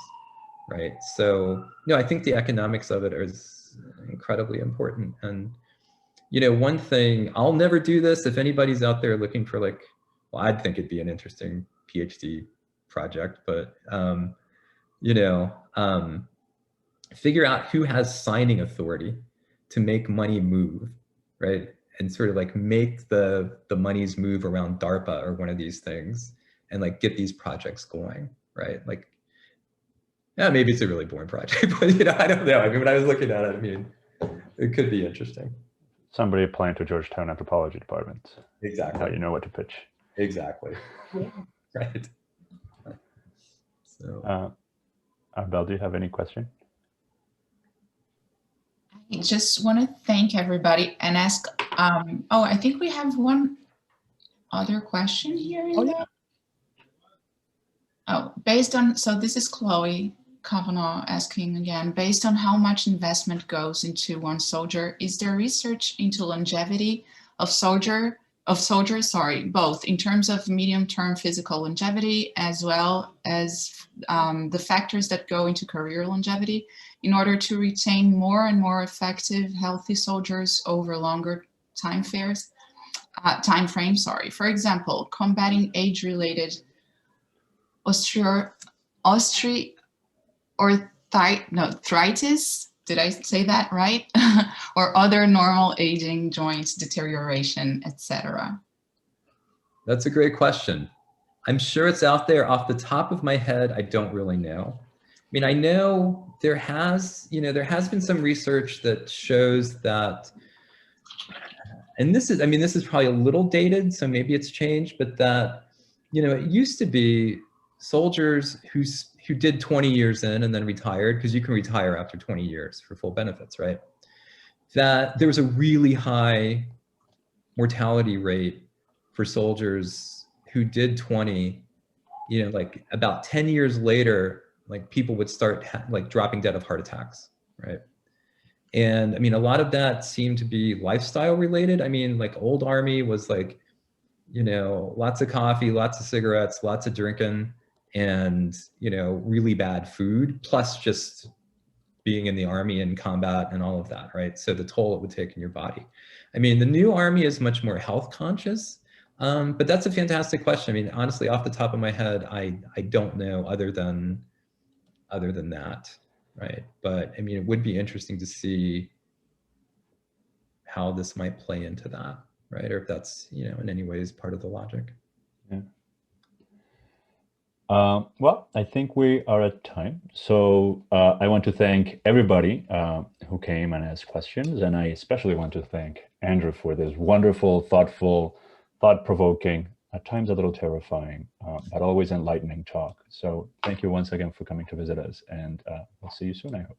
right? So, you know, I think the economics of it is incredibly important. And, you know, one thing, I'll never do this. If anybody's out there looking for like, well, I'd think it'd be an interesting PhD project, but, you know, figure out who has signing authority to make money move, right? And sort of like make the monies move around DARPA or one of these things and like get these projects going, right? Like, yeah, maybe it's a really boring project, but you know, I don't know. I mean, when I was looking at it, I mean, it could be interesting. Somebody applying to Georgetown anthropology department. Exactly. How you know what to pitch. Exactly. Right. So, Arbel, do you have any question? I just want to thank everybody and ask, oh, I think we have one other question here. Oh, based on, so this is Chloe Kavanaugh asking again, based on how much investment goes into one soldier, is there research into longevity of soldiers, both in terms of medium-term physical longevity as well as the factors that go into career longevity in order to retain more and more effective, healthy soldiers over longer time frames? For example, combating age-related arthritis, did I say that right? Or other normal aging, joints deterioration, etc. That's a great question. I'm sure it's out there. Off the top of my head, I don't really know. I mean, I know there has been some research that shows that, and this is probably a little dated, so maybe it's changed, but that, you know, it used to be soldiers who did 20 years in and then retired, because you can retire after 20 years for full benefits, right? That there was a really high mortality rate for soldiers who did 20, you know, like about 10 years later, like people would start like dropping dead of heart attacks, right? And I mean, a lot of that seemed to be lifestyle related. I mean, like old Army was like, you know, lots of coffee, lots of cigarettes, lots of drinking, and, you know, really bad food, plus just being in the Army and combat and all of that, right? So the toll it would take in your body. I mean, the new Army is much more health conscious, but that's a fantastic question. I mean, honestly, off the top of my head, I don't know other than that, right? But I mean, it would be interesting to see how this might play into that, right? Or if that's, you know, in any ways part of the logic. Yeah. Well, I think we are at time. So I want to thank everybody who came and asked questions. And I especially want to thank Andrew for this wonderful, thoughtful, thought-provoking, at times a little terrifying, but always enlightening talk. So thank you once again for coming to visit us. And we'll see you soon, I hope.